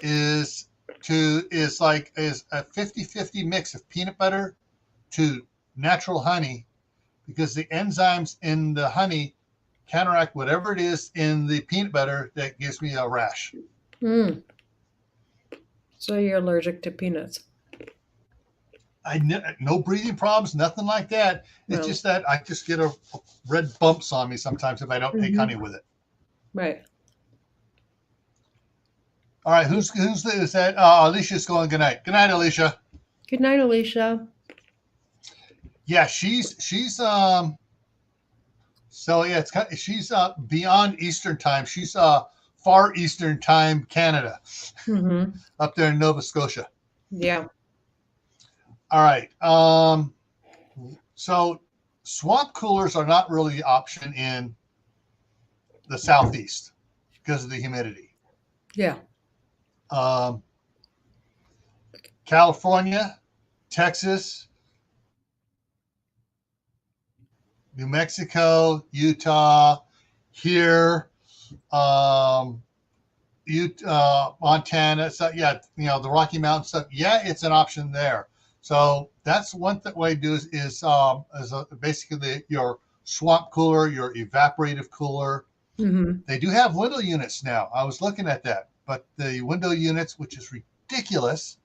is a 50-50 mix of peanut butter to natural honey, because the enzymes in the honey counteract whatever it is in the peanut butter that gives me a rash. Mm. So you're allergic to peanuts? No breathing problems, nothing like that. It's just that I just get a red bumps on me sometimes if I don't take honey with it. Right. All right, who's is that? Alicia's going. Good night. Good night, Alicia. Good night, Alicia. Yeah, she's so yeah, she's beyond Eastern time. She's far Eastern time, Canada, up there in Nova Scotia. Yeah. All right. So swamp coolers are not really the option in the Southeast because of the humidity. Yeah. California, Texas, New Mexico, Utah, here, Montana. So yeah, the Rocky Mountain stuff. Yeah, it's an option there. So that's one way to do is basically your swamp cooler, your evaporative cooler. Mm-hmm. They do have window units now. I was looking at that, but the window units, which is ridiculous,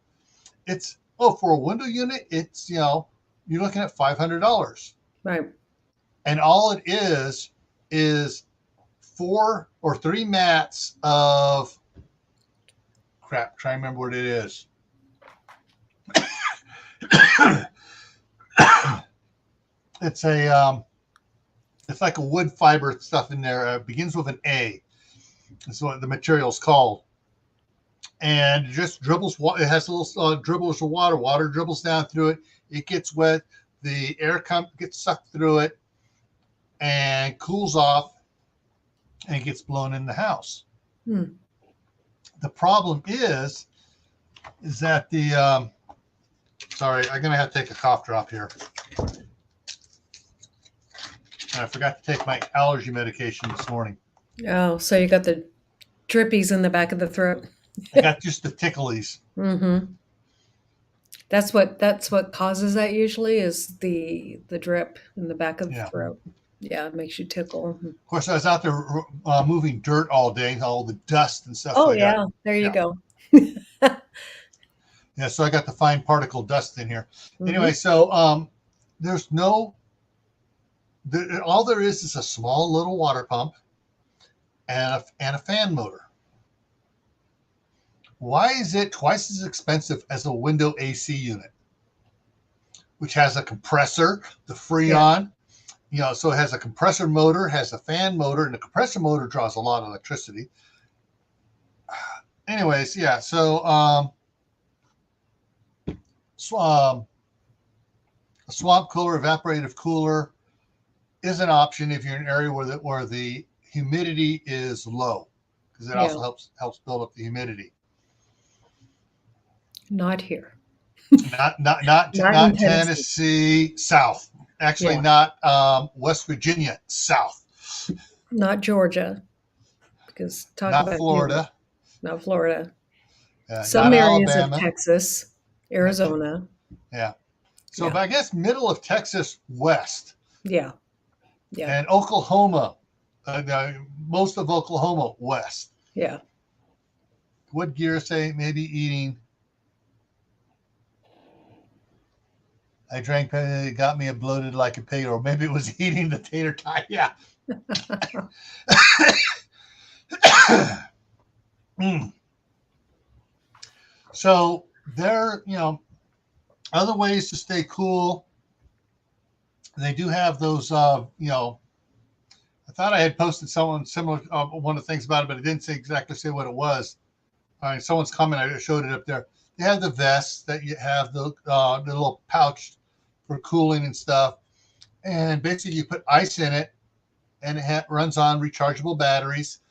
it's for a window unit, it's you're looking at $500, Right. and all it is 4 or 3 mats of crap. Try to remember what it is. It's it's like a wood fiber stuff in there. It begins with an A. That's what the material is called. And it just dribbles. It has little dribblers of water. Water dribbles down through it. It gets wet. The air gets sucked through it and cools off and gets blown in the house. The problem is that the sorry, I'm gonna have to take a cough drop here. And I forgot to take my allergy medication this morning. Oh, so you got the drippies in the back of the throat. I got just the ticklies. Mm-hmm. That's what causes that usually is the drip in the back of the throat. Yeah, it makes you tickle. Of course, I was out there moving dirt all day, all the dust and stuff. Oh, yeah. There you go. Yeah, so I got the fine particle dust in here. Mm-hmm. Anyway, so there's no... all there is a small little water pump and a fan motor. Why is it twice as expensive as a window AC unit, which has a compressor, the Freon, so it has a compressor motor, has a fan motor, and the compressor motor draws a lot of electricity. Anyways, yeah, so a swamp cooler, evaporative cooler is an option if you're in an area where the humidity is low, because it also helps build up the humidity. Not here. Not Tennessee south. Actually, not West Virginia south. Not Georgia, because not Florida. Not Florida. Some areas Alabama. of Texas, Arizona. Yeah. So I guess middle of Texas west. Yeah. And Oklahoma, most of Oklahoma west. Yeah. Would gear say maybe eating? I drank, it got me bloated like a pig, or maybe it was eating the tater tot. Yeah. So there, other ways to stay cool. They do have those, I thought I had posted someone similar, one of the things about it, but it didn't exactly say what it was. Someone's comment, I showed it up there. They have the vests that you have the little pouch for cooling and stuff. And basically you put ice in it and it runs on rechargeable batteries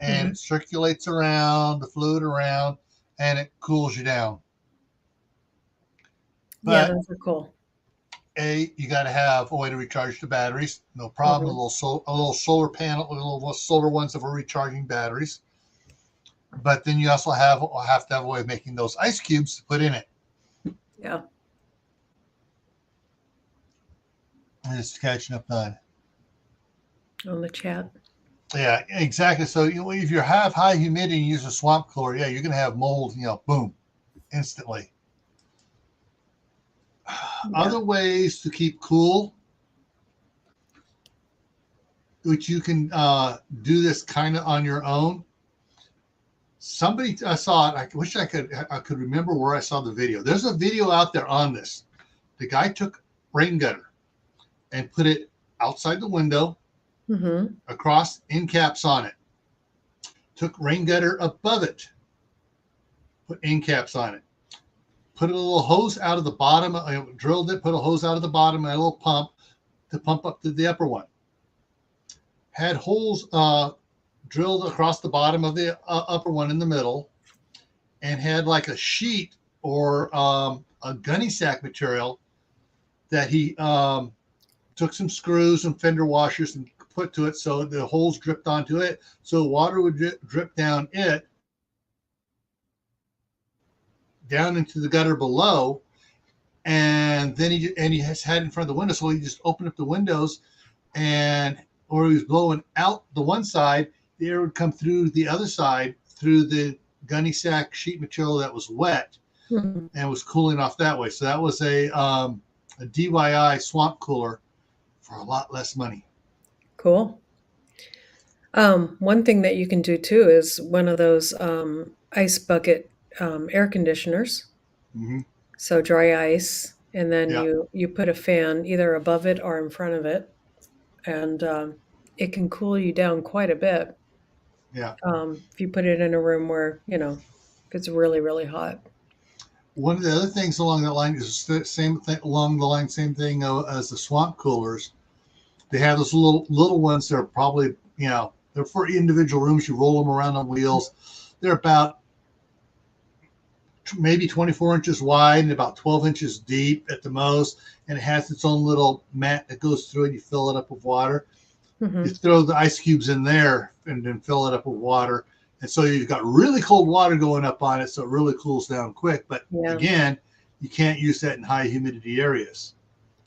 and it circulates around, the fluid around, and it cools you down. But those are cool. You got to have a way to recharge the batteries. No problem. A little solar panel, little solar ones that are recharging batteries. But then you also have to have a way of making those ice cubes to put in it. Yeah. And it's catching up on the chat. Yeah, exactly. So if you have high humidity and use a swamp cooler, you're going to have mold. Boom, instantly. Other ways to keep cool, which you can do this kind of on your own. I saw it. I wish I could remember where I saw the video. There's a video out there on this. The guy took rain gutter and put it outside the window, across end caps on it. Took rain gutter above it, put end caps on it. Put a little hose out of the bottom, drilled it, put a hose out of the bottom and a little pump to pump up to the upper one. Had holes drilled across the bottom of the upper one in the middle, and had like a sheet or a gunny sack material that he took some screws and fender washers and put to it so the holes dripped onto it, so water would drip down it, down into the gutter below, and then he has had in front of the window, so he just opened up the windows and or he was blowing out the one side, the air would come through the other side through the gunny sack sheet material that was wet Mhm. and was cooling off that way. So that was a DIY swamp cooler for a lot less money. Cool. One thing that you can do too is one of those ice bucket air conditioners. Mm-hmm. So dry ice, and then Yeah, you put a fan either above it or in front of it, and it can cool you down quite a bit yeah. if you put it in a room where if it's really really hot. One of the other things along that line is the same thing along the line, same thing as the swamp coolers. They have those little ones that are probably they're for individual rooms. You roll them around on wheels. They're about maybe 24 inches wide and about 12 inches deep at the most, and it has its own little mat that goes through it. You fill it up with water. You Hmm. throw the ice cubes in there and then fill it up with water. And so you've got really cold water going up on it, so it really cools down quick. But Yeah, again, you can't use that in high humidity areas.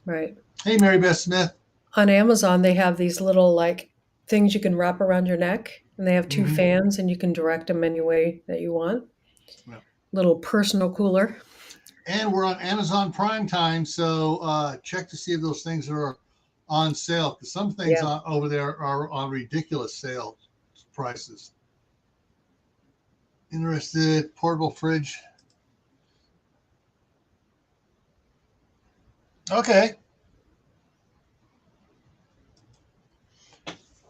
right. Hey, Mary Beth Smith. On Amazon, they have these little like things you can wrap around your neck, and they have two Mm-hmm. fans, and you can direct them any way that you want. Yeah. Little personal cooler. And we're on Amazon Prime Time, so check to see if those things are on sale, because some things Yeah. over there are on ridiculous sale prices. Interested? Portable fridge. Okay.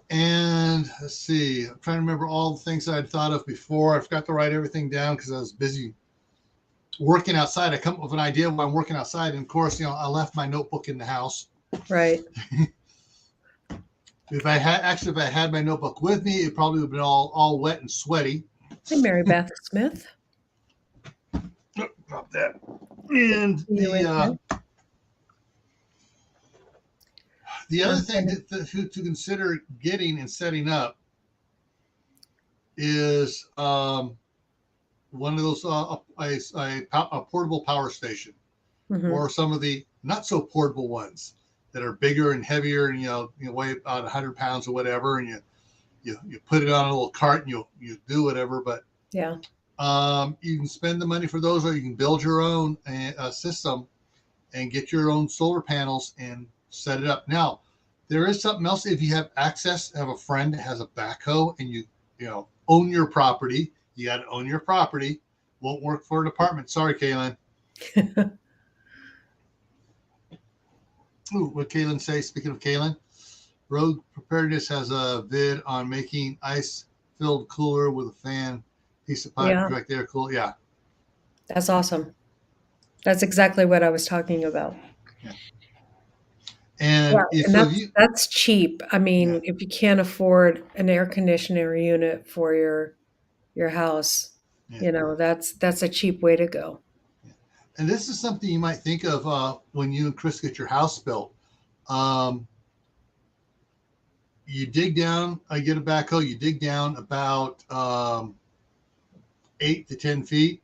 And let's see. I'm trying to remember all the things I'd thought of before. I forgot to write everything down because I was busy working outside. I come up with an idea while I'm working outside, and of course, I left my notebook in the house. Right. If I had my notebook with me, it probably would have been all wet and sweaty. Hey, Mary Beth Smith. Drop that. And See you in here. the other I'm thing gonna- to consider getting and setting up is one of those a portable power station, Mhm. or some of the not so portable ones that are bigger and heavier, and you weigh about 100 pounds or whatever, and you put it on a little cart and you do whatever. But Yeah. you can spend the money for those, or you can build your own system and get your own solar panels and set it up. Now, there is something else. If you have access, have a friend that has a backhoe, and you own your property, you got to own your property. Won't work for an apartment. Sorry, Kaylin. Ooh, what Kaylin say? Speaking of Kaylin, Road Preparedness has a vid on making ice-filled cooler with a fan, piece of pipe, Yeah, direct air cool. Yeah, that's awesome. That's exactly what I was talking about. yeah. Yeah, And if and so, that's cheap. I yeah, mean, if you can't afford an air conditioner unit for your house, yeah, that's a cheap way to go. yeah. And this is something you might think of when you and Chris get your house built. Um, you dig down. I get a backhoe. You dig down about 8 to 10 feet,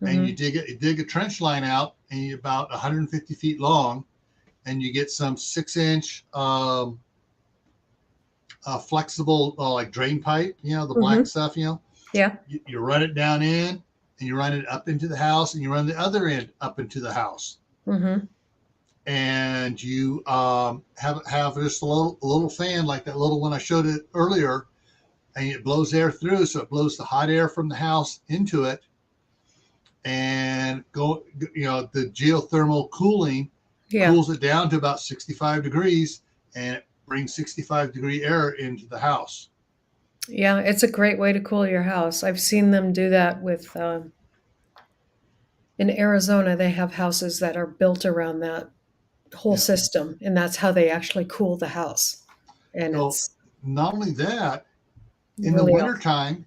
and Mhm. you dig a trench line out, and you're about 150 feet long, and you get some 6 inch flexible like drain pipe, the black Mhm. stuff, Yeah. you run it down in, and you run it up into the house, and you run the other end up into the house, Mhm. and you have just a little fan like that little one I showed it earlier, and it blows air through, so it blows the hot air from the house into it, and the geothermal cooling Yeah. cools it down to about 65 degrees, and it brings 65-degree air into the house. Yeah, it's a great way to cool your house. I've seen them do that with in Arizona, they have houses that are built around that whole Yeah. system, and that's how they actually cool the house. And So it's not only that, in the really awesome. wintertime,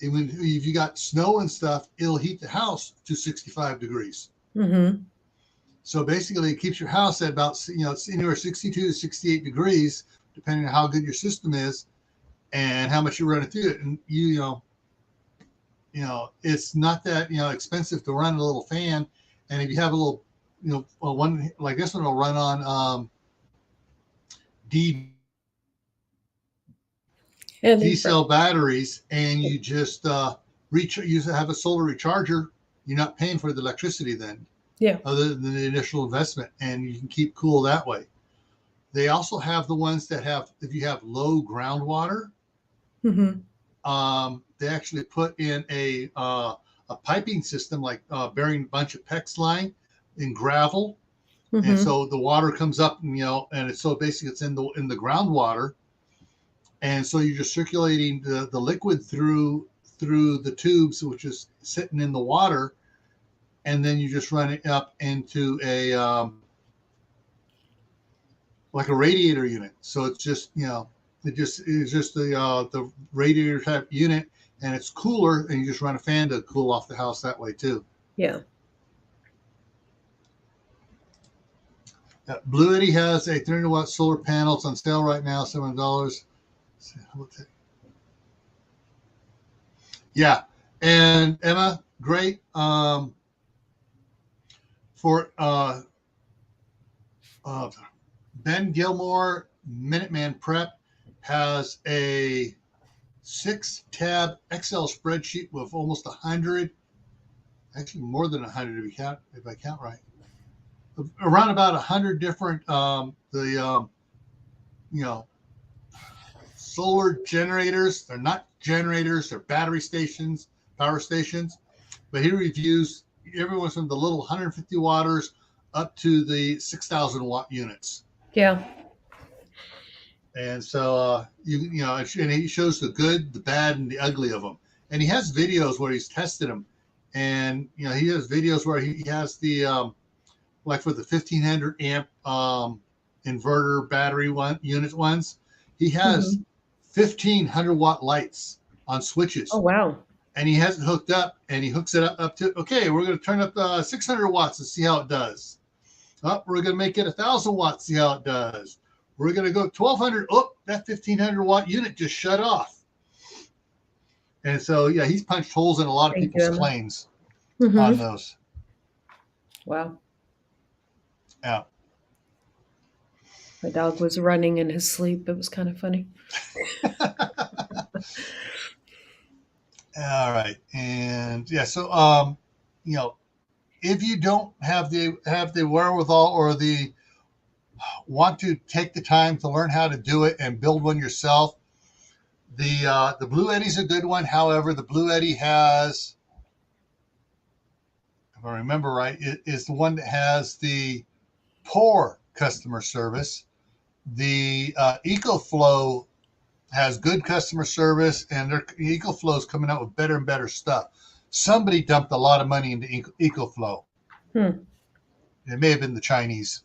even if you got snow and stuff, it'll heat the house to 65 degrees. Mhm. So basically, it keeps your house at about it's anywhere 62 to 68 degrees, depending on how good your system is and how much you run it through it. And it's not that expensive to run a little fan. And if you have a little one like this one, will run on D And cell batteries, and you just you have a solar recharger. You're not paying for the electricity then, yeah. other than the initial investment, and you can keep cool that way. They also have the ones that have, if you have low groundwater, they actually put in a piping system, like burying a bunch of PEX line in gravel, and so the water comes up, and, and it's so basically it's in the groundwater, and so you're just circulating the liquid through the tubes, which is sitting in the water, and then you just run it up into a like a radiator unit. So it's just it's just the radiator type unit, and it's cooler, and you just run a fan to cool off the house that way too. Yeah. Blue Eddy has a 300-watt solar panels on sale right now, $7. Yeah, and Emma, great. For Ben Gilmore, Minuteman Prep has a 6-tab Excel spreadsheet with almost 100, actually more than 100 if I count right, around about 100 different solar generators. They're not generators, they're battery stations, power stations, but he reviews everyone from the little 150 watters up to the 6,000 watt units. Yeah. And so and he shows the good, the bad, and the ugly of them. And he has videos where he's tested them, and he has videos where he has the like for the 1500 amp inverter battery unit ones, he has 1,500 watt lights on switches. Oh wow! And he has it hooked up, and he hooks it up to, okay, we're going to turn up 600 watts and see how it does. Oh, we're going to make it 1,000 watts, see how it does. We're going to go 1,200. Oh, that 1,500 watt unit just shut off. And so, yeah, he's punched holes in a lot of people's claims on those. Wow. Yeah. My dog was running in his sleep. It was kind of funny. All right. And yeah, so if you don't have the wherewithal or the want to take the time to learn how to do it and build one yourself, the Blue Eddy's a good one. However, the Blue Eddy has, if I remember right, it is the one that has the poor customer service. The EcoFlow has good customer service, and their EcoFlow is coming out with better and better stuff. Somebody dumped a lot of money into EcoFlow. It may have been the Chinese,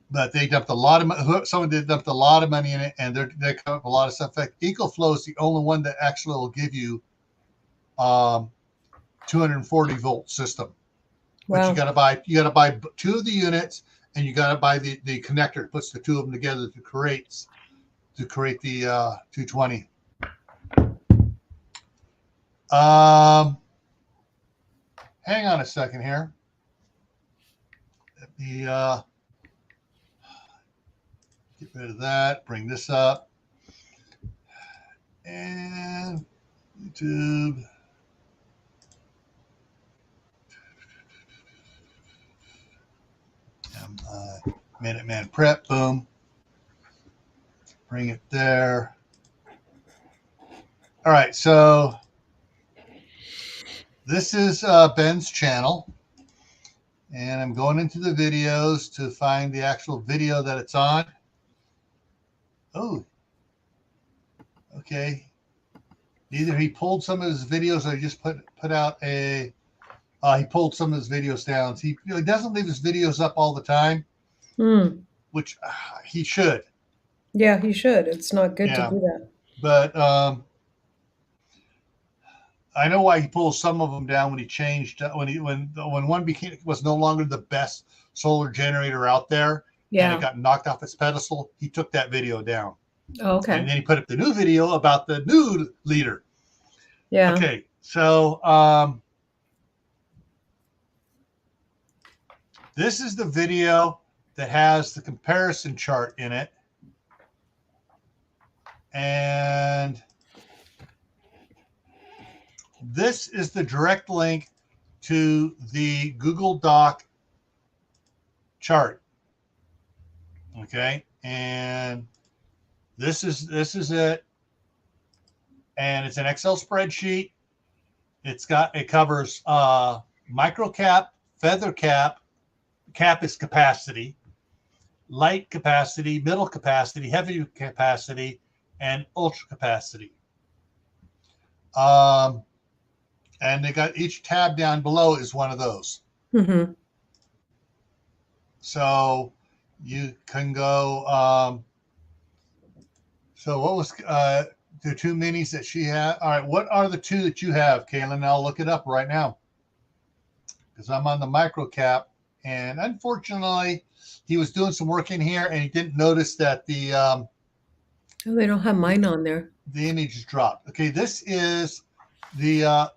but they dumped a lot of money. Someone did dump a lot of money in it, and they come up with a lot of stuff. In fact, EcoFlow is the only one that actually will give you 240 volt system. Wow. But you got to buy 2 of the units, and you got to buy the connector that puts the 2 of them together to create the 220. Hang on a second here. Let me get rid of that. Bring this up. And YouTube. Minuteman Prep. Boom. Bring it there. All right, so this is Ben's channel, and I'm going into the videos to find the actual video that it's on. Oh, okay. Either he pulled some of his videos, or he just put out a. He pulled some of his videos down. He doesn't leave his videos up all the time, which he should. Yeah, he should. It's not good to do that. But I know why he pulls some of them down when he changed when one was no longer the best solar generator out there. Yeah. And it got knocked off its pedestal. He took that video down. Oh, okay. And then he put up the new video about the new leader. Yeah. Okay. So this is the video that has the comparison chart in it. And this is the direct link to the Google Doc chart. Okay, and this is it, and it's an Excel spreadsheet. It covers micro cap, feather cap. Cap is capacity, light capacity, middle capacity, heavy capacity, and ultra capacity. And they got each tab down below is one of those. Mm-hmm. So you can go. So what was the two minis that she had? All right, what are the two that you have, Kaylin? I'll look it up right now because I'm on the micro cap, and unfortunately, he was doing some work in here and he didn't notice that the Oh, they don't have mine on there. the image is dropped. Okay, this is the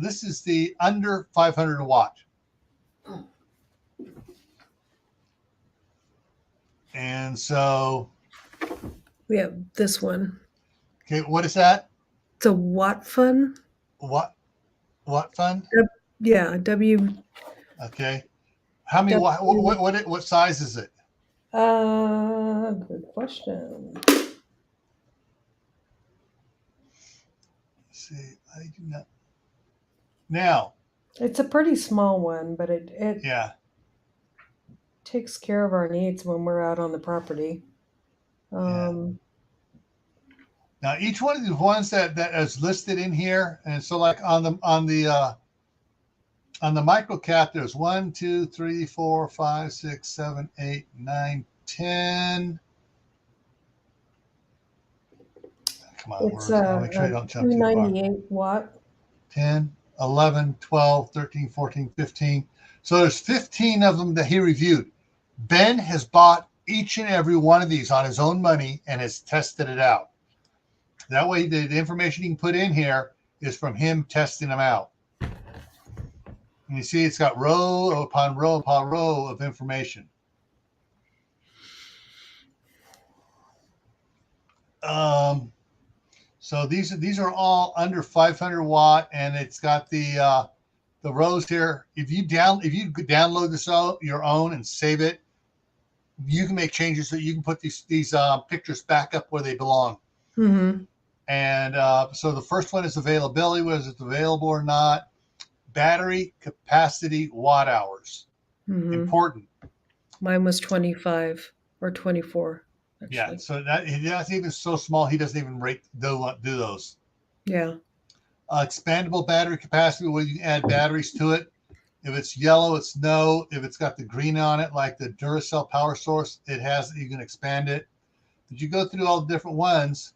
this is the under 500 watt. And so We have this one. okay, what is that? It's a Watt Fun. What fund? Yeah, W. Okay. How many what size is it? Good question. Let's see, I do not. Now, It's a pretty small one, but it yeah. takes care of our needs when we're out on the property. Now each one of the ones that is listed in here, and so like on the micro cap, there's 1, 2, 3, 4, 5, 6, 7, 8, 9, 10. Come on, It's I'll make sure I don't jump too far. 298 watt. 10, 11, 12, 13, 14, 15. So there's 15 of them that he reviewed. Ben has bought each and every one of these on his own money and has tested it out. That way, the information you can put in here is from him testing them out. And you see, it's got row upon row upon row of information. So these are all under 500 watt, and it's got the rows here. If you download this out your own and save it, you can make changes so you can put these pictures back up where they belong. Mm-hmm. And so the first one is availability, whether it's available or not. Battery capacity, watt hours. Mm-hmm. Important. Mine was 25 or 24. Actually. Yeah, so that's even so small, he doesn't even do those. Yeah. Expandable battery capacity, where you can add batteries to it. If it's yellow, it's no. If it's got the green on it, like the Duracell power source, you can expand it. But you go through all the different ones.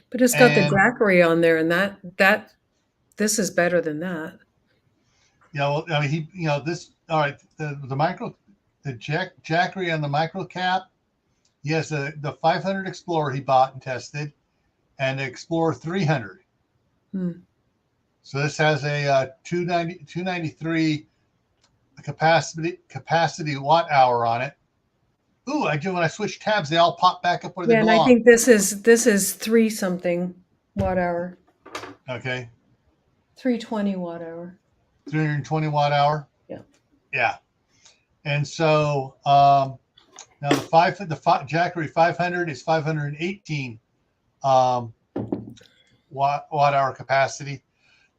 But it's got the Jackery on there, and this is better than that. Yeah, well, I mean, this. All right, the Jackery on the micro cap. He has the 500 Explorer he bought and tested, and the Explorer 300. So this has a 293 capacity watt hour on it. Ooh, when I switch tabs, they all pop back up where they belong. And I think this is 3 something watt hour. Okay. 320 watt hour. 320 watt hour. Yeah. Yeah. And so now the Jackery 500 is 518 watt hour capacity.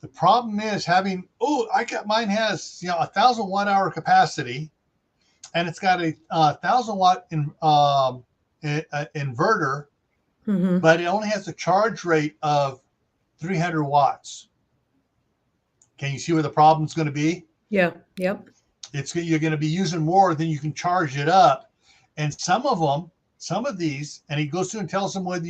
The problem is mine has 1,000 watt hour capacity, and it's got a 1,000 watt inverter, Mm-hmm. but it only has a charge rate of 300 watts. Can you see where the problem's going to be? Yeah. Yep. You're going to be using more than you can charge it up, and some of these, and he goes through and tells them whether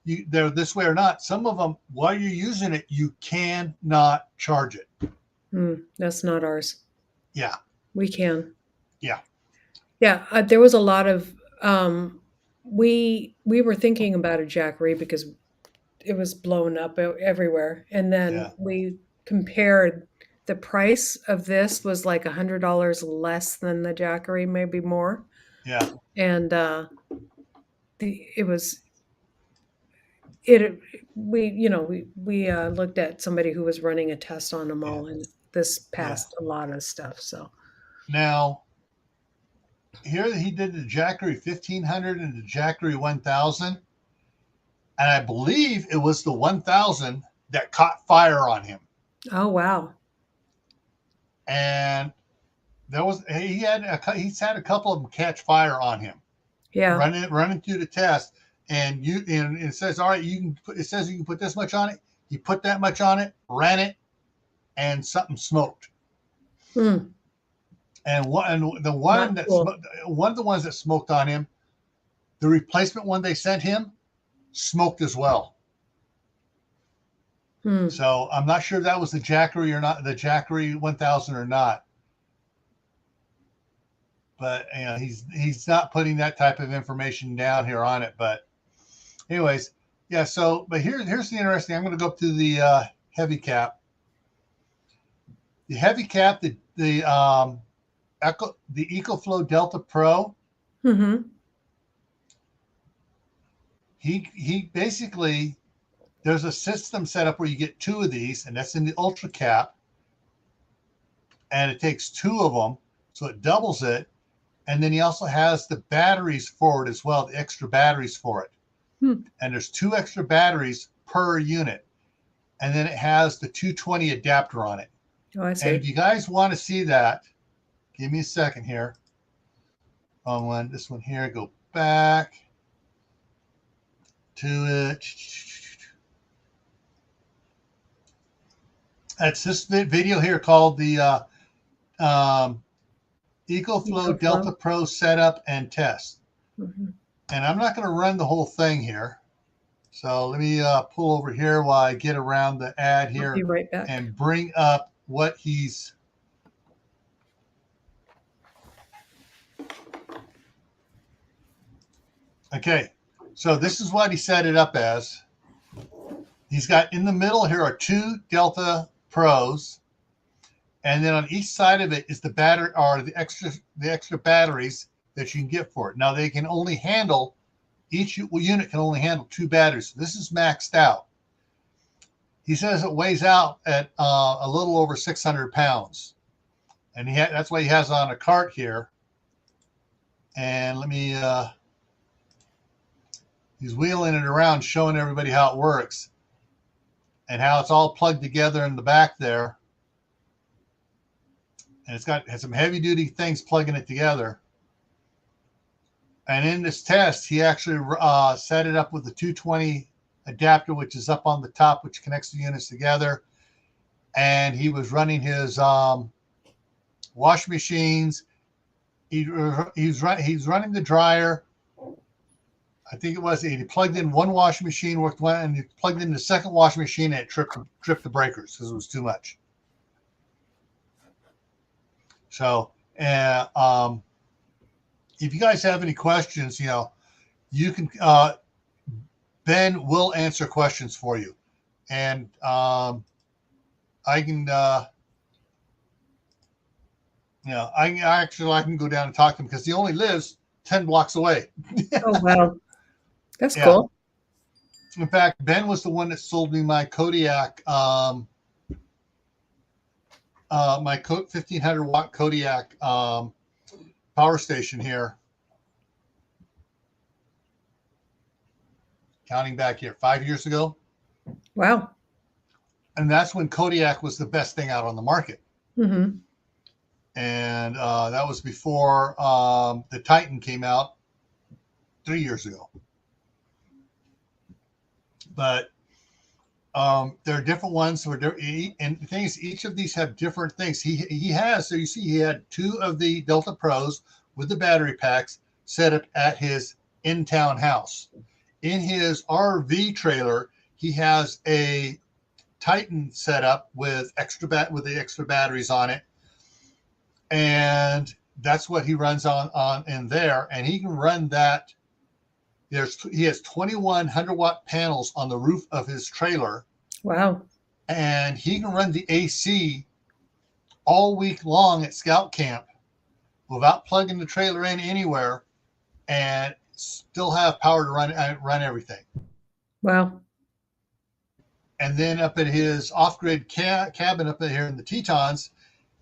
they're this way or not. Some of them, while you're using it, you cannot charge it. That's not ours. Yeah. We can. Yeah. Yeah. There was a lot of we were thinking about a Jackery because it was blown up everywhere, and then we compared. The price of this was like $100 less than the Jackery, maybe more. Yeah. And it was it we looked at somebody who was running a test on them Yeah. all, and this Yeah. passed a lot of stuff. So, Now, here he did the Jackery 1500 and the Jackery 1000. And I believe it was the 1000 that caught fire on him. oh wow, And he's had a couple of them catch fire on him, yeah, running through the test. And it says, all right, it says you can put this much on it. He put that much on it, ran it, and something smoked. mm, And not cool. one of the ones that smoked on him, the replacement one they sent him, smoked as well. Mm, So I'm not sure if that was the Jackery or not, the Jackery 1000 or not. But he's not putting that type of information down here on it. But anyways, yeah. So, but here's the interesting. I'm going to go up to the heavy cap. The heavy cap, the EcoFlow Delta Pro. mm-hmm. He basically, there's a system set up where you get two of these, and that's in the Ultra Cap, and it takes two of them, so it doubles it. And then he also has the batteries for it as well, the extra batteries for it. Hmm. And there's two extra batteries per unit. And then it has the 220 adapter on it. Oh, I see. And if you guys want to see that, give me a second here. This one here, go back to it. That's this video here called the EcoFlow Delta Pro Setup and Test. Mm-hmm. And I'm not going to run the whole thing here. So let me pull over here while I get around the ad here. I'll be right back. And bring up what he's. Okay, so this is what he set it up as. He's got in the middle here are two Delta Pros, and then on each side of it is the battery or the extra batteries that you can get for it. Now they can only handle each unit can only handle two batteries. So this is maxed out. He says it weighs out at a little over 600 pounds, and that's why he has on a cart here. And let me. He's wheeling it around, showing everybody how it works and how it's all plugged together in the back there. And has some heavy duty things plugging it together. And in this test, he actually set it up with the 220 adapter, which is up on the top, which connects the units together. And he was running his wash machines. He's running the dryer. I think it was he plugged in one washing machine, worked one, and he plugged in the second washing machine, and it tripped the breakers because it was too much. So, if you guys have any questions, you can. Ben will answer questions for you, and I can. I can go down and talk to him because he only lives 10 blocks away. Oh wow. That's cool. In fact, Ben was the one that sold me my Kodiak, my 1500 watt Kodiak power station here. Counting back here, 5 years ago. Wow. And that's when Kodiak was the best thing out on the market. Mm-hmm. And that was before the Titan came out 3 years ago. But there are different ones. And the thing is, each of these have different things. He has, so you see, he had two of the Delta Pros with the battery packs set up at his in-town house. In his RV trailer, he has a Titan set up with the extra batteries on it, and that's what he runs on in there. And he can run that. He has 2100 watt panels on the roof of his trailer. Wow. And he can run the AC all week long at Scout Camp without plugging the trailer in anywhere and still have power to run everything. Wow. And then up at his off-grid cabin up here in the Tetons,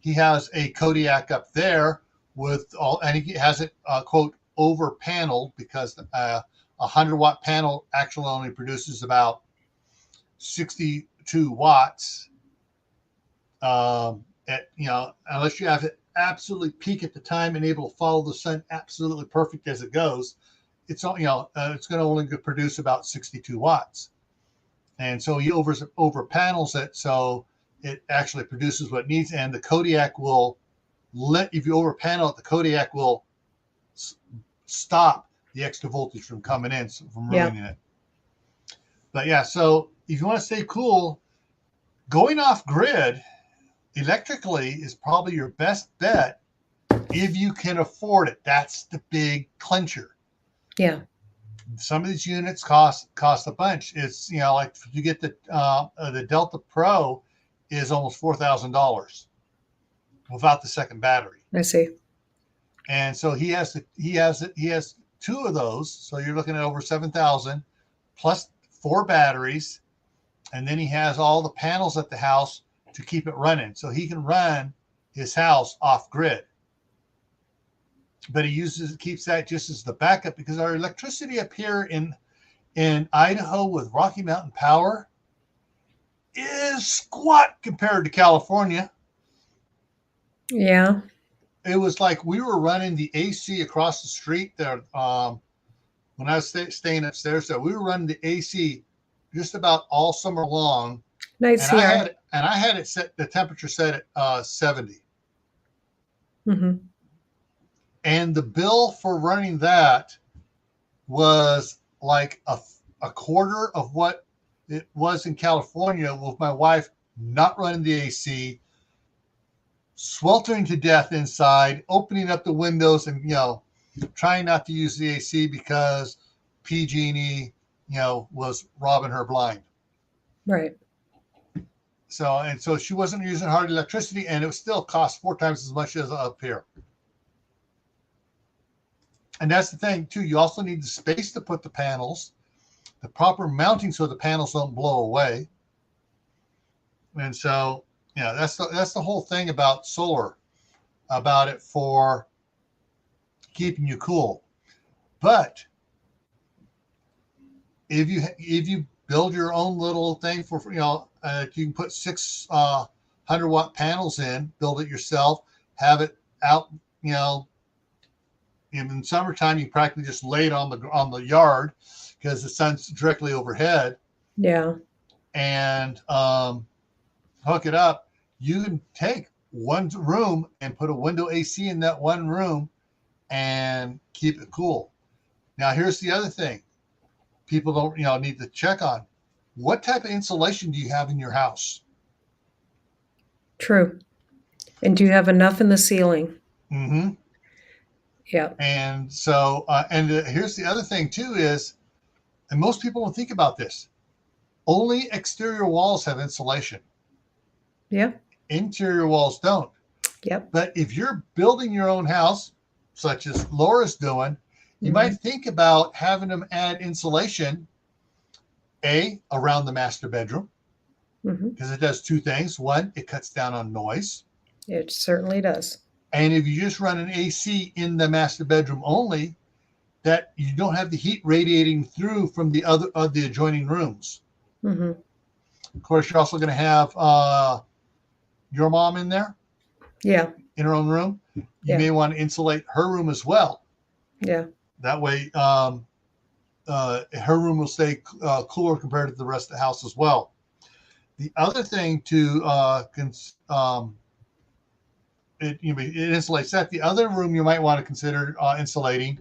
he has a Kodiak up there with all, and he has it quote over paneled because a 100-watt panel actually only produces about 62 watts. Unless you have it absolutely peak at the time and able to follow the sun absolutely perfect as it goes, it's going to only produce about 62 watts. And so he over panels it, so it actually produces what it needs. And the Kodiak will if you over panel it, the Kodiak will stop the extra voltage from coming in, from ruining it. But yeah, so if you want to stay cool, going off grid electrically is probably your best bet if you can afford it. That's the big clincher. Yeah. Some of these units cost a bunch. It's like if you get the Delta Pro is almost $4,000 without the second battery. I see. And so he has two of those. So you're looking at over 7,000 plus 4 batteries, and then he has all the panels at the house to keep it running. So he can run his house off grid. But he keeps that just as the backup because our electricity up here in Idaho with Rocky Mountain Power is squat compared to California. Yeah. It was like we were running the AC across the street there. When I was staying upstairs there, we were running the AC just about all summer long. Nice here. I had it set, the temperature set at 70. Mm-hmm. And the bill for running that was like a quarter of what it was in California with my wife not running the AC, sweltering to death inside, opening up the windows and, trying not to use the AC because PG&E, was robbing her blind. Right. So she wasn't using hard electricity, and it still cost 4 times as much as up here. And that's the thing too. You also need the space to put the panels, the proper mounting so the panels don't blow away. And so, that's the whole thing about solar, about it for keeping you cool. But if you build your own little thing for you can put 6 100-watt panels in, build it yourself, have it out, in summertime, you practically just lay it on the yard because the sun's directly overhead. Yeah. And hook it up. You can take one room and put a window AC in that one room and keep it cool. Now, here's the other thing people don't need to check on. What type of insulation do you have in your house? True. And do you have enough in the ceiling? Mm-hmm. Yeah. And so, here's the other thing too is, and most people don't think about this, only exterior walls have insulation. Yeah. Interior walls don't. Yep. But if you're building your own house, such as Laura's doing, you might think about having them add insulation, around the master bedroom, because it does 2 things. One, it cuts down on noise. It certainly does. And if you just run an AC in the master bedroom only, that you don't have the heat radiating through from the adjoining rooms. Mm-hmm. Of course, you're also going to have your mom in there. Yeah. In her own room. You may want to insulate her room as well. Yeah. That way, her room will stay cooler compared to the rest of the house as well. The other thing it insulates that. The other room you might want to consider insulating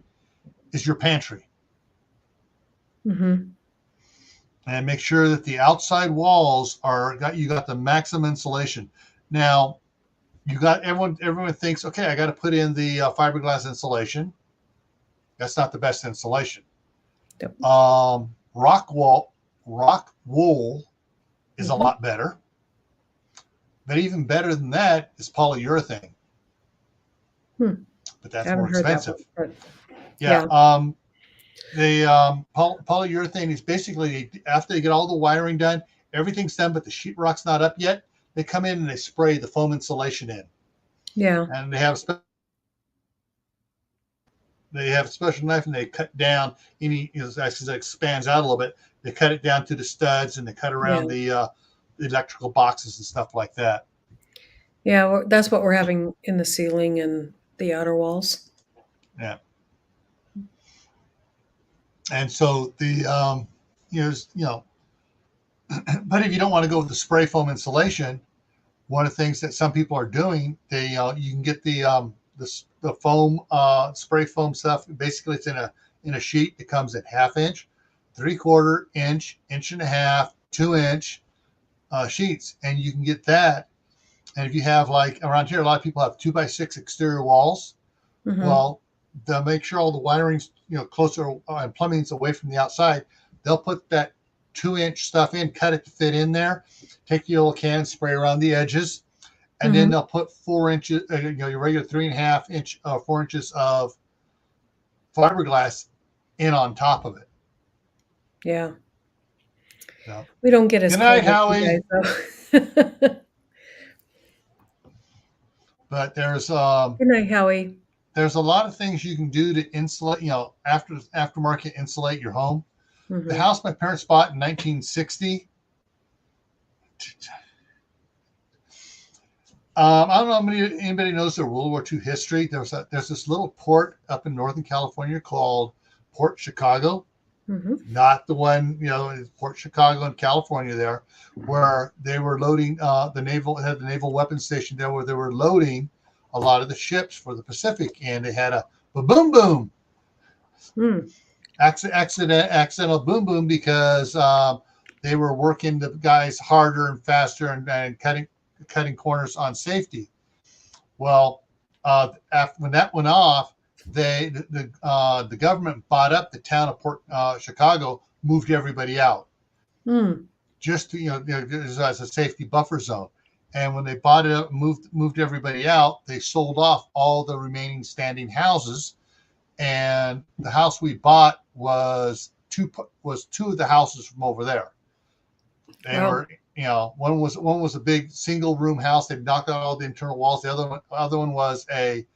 is your pantry. Mm-hmm. And make sure that the outside walls you got the maximum insulation. Now, you got everyone thinks, okay, I got to put in the fiberglass insulation. That's not the best insulation. Yep. Rock wool is a lot better. But even better than that is polyurethane. But that's more expensive. The polyurethane is basically, after they get all the wiring done, everything's done, but the sheetrock's not up yet. They come in and they spray the foam insulation in, Yeah. and they have a special knife and they cut down any, as it expands out a little bit. They cut it down to the studs and they cut Yeah. around the electrical boxes and stuff like that. Yeah, that's what we're having in the ceiling and the outer walls. Yeah. And so but if you don't want to go with the spray foam insulation, one of the things that some people are doing, you can get the foam spray foam stuff. Basically, it's in a sheet. It comes in 1/2 inch, 3/4 inch, inch and a half, 2 inch sheets, and you can get that. And if you have, like around here, a lot of people have 2x6 exterior walls. Mm-hmm. Well, they'll make sure all the wiring's closer and plumbing's away from the outside. They'll put that 2 inch stuff in, cut it to fit in there, take the little can, spray around the edges, and then they'll put 4 inches, your regular 3.5 inch, 4 inches of fiberglass in on top of it. Yeah. So, we don't get as good night, cold as Howie. you guys, though. But there's Good night, Howie. There's a lot of things you can do to insulate, aftermarket insulate your home. Mm-hmm. The house my parents bought in 1960. I don't know if anybody knows the World War II history. There's this little port up in Northern California called Port Chicago. Mm-hmm. Not the one, Port Chicago in California there, where they were loading, had the naval weapons station there where they were loading a lot of the ships for the Pacific, and they had a boom boom. Accidental boom boom because they were working the guys harder and faster and cutting corners on safety. Well, when that went off, the government bought up the town of Port Chicago, moved everybody out, just to, as a safety buffer zone. And when they bought it up, moved everybody out, they sold off all the remaining standing houses. And the house we bought was two of the houses from over there. They were, one was a big single room house. They knocked out all the internal walls. The other one was a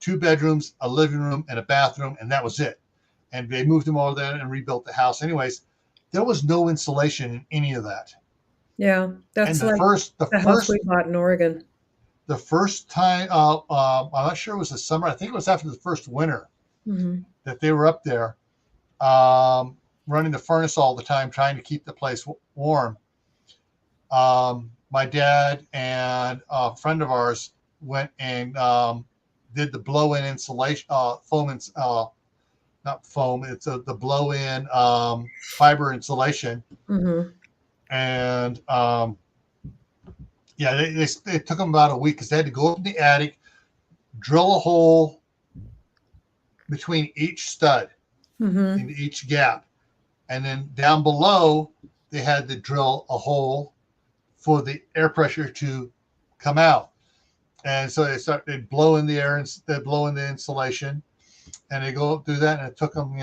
2 bedrooms, a living room, and a bathroom, and that was it. And they moved them over there and rebuilt the house. Anyways, there was no insulation in any of that. Yeah, that's and the house we bought in Oregon. The first time, I'm not sure it was the summer. I think it was after the first winter that they were up there, running the furnace all the time, trying to keep the place warm. My dad and a friend of ours went and did the blow-in insulation, foam, not foam. It's the blow-in fiber insulation, and it took them about a week because they had to go up in the attic, drill a hole between each stud, in each gap, and then down below they had to drill a hole for the air pressure to come out. And so they blow in the air and they blow in the insulation, and they go through that. And it took them,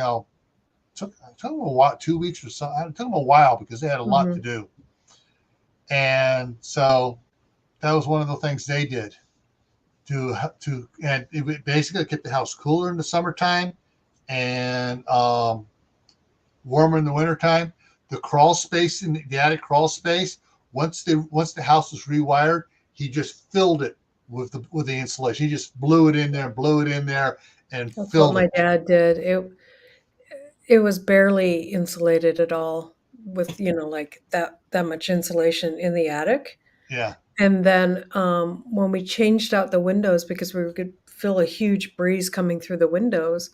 took them a while, 2 weeks or so. It took them a while because they had a lot to do. And so that was one of the things they did and it basically kept the house cooler in the summertime and warmer in the wintertime. The crawl space in the attic crawl space, once the house was rewired, he just filled it with the insulation. He just blew it in there, and That's filled what my dad did. It was barely insulated at all with, like that much insulation in the attic. Yeah. And then when we changed out the windows, because we could feel a huge breeze coming through the windows,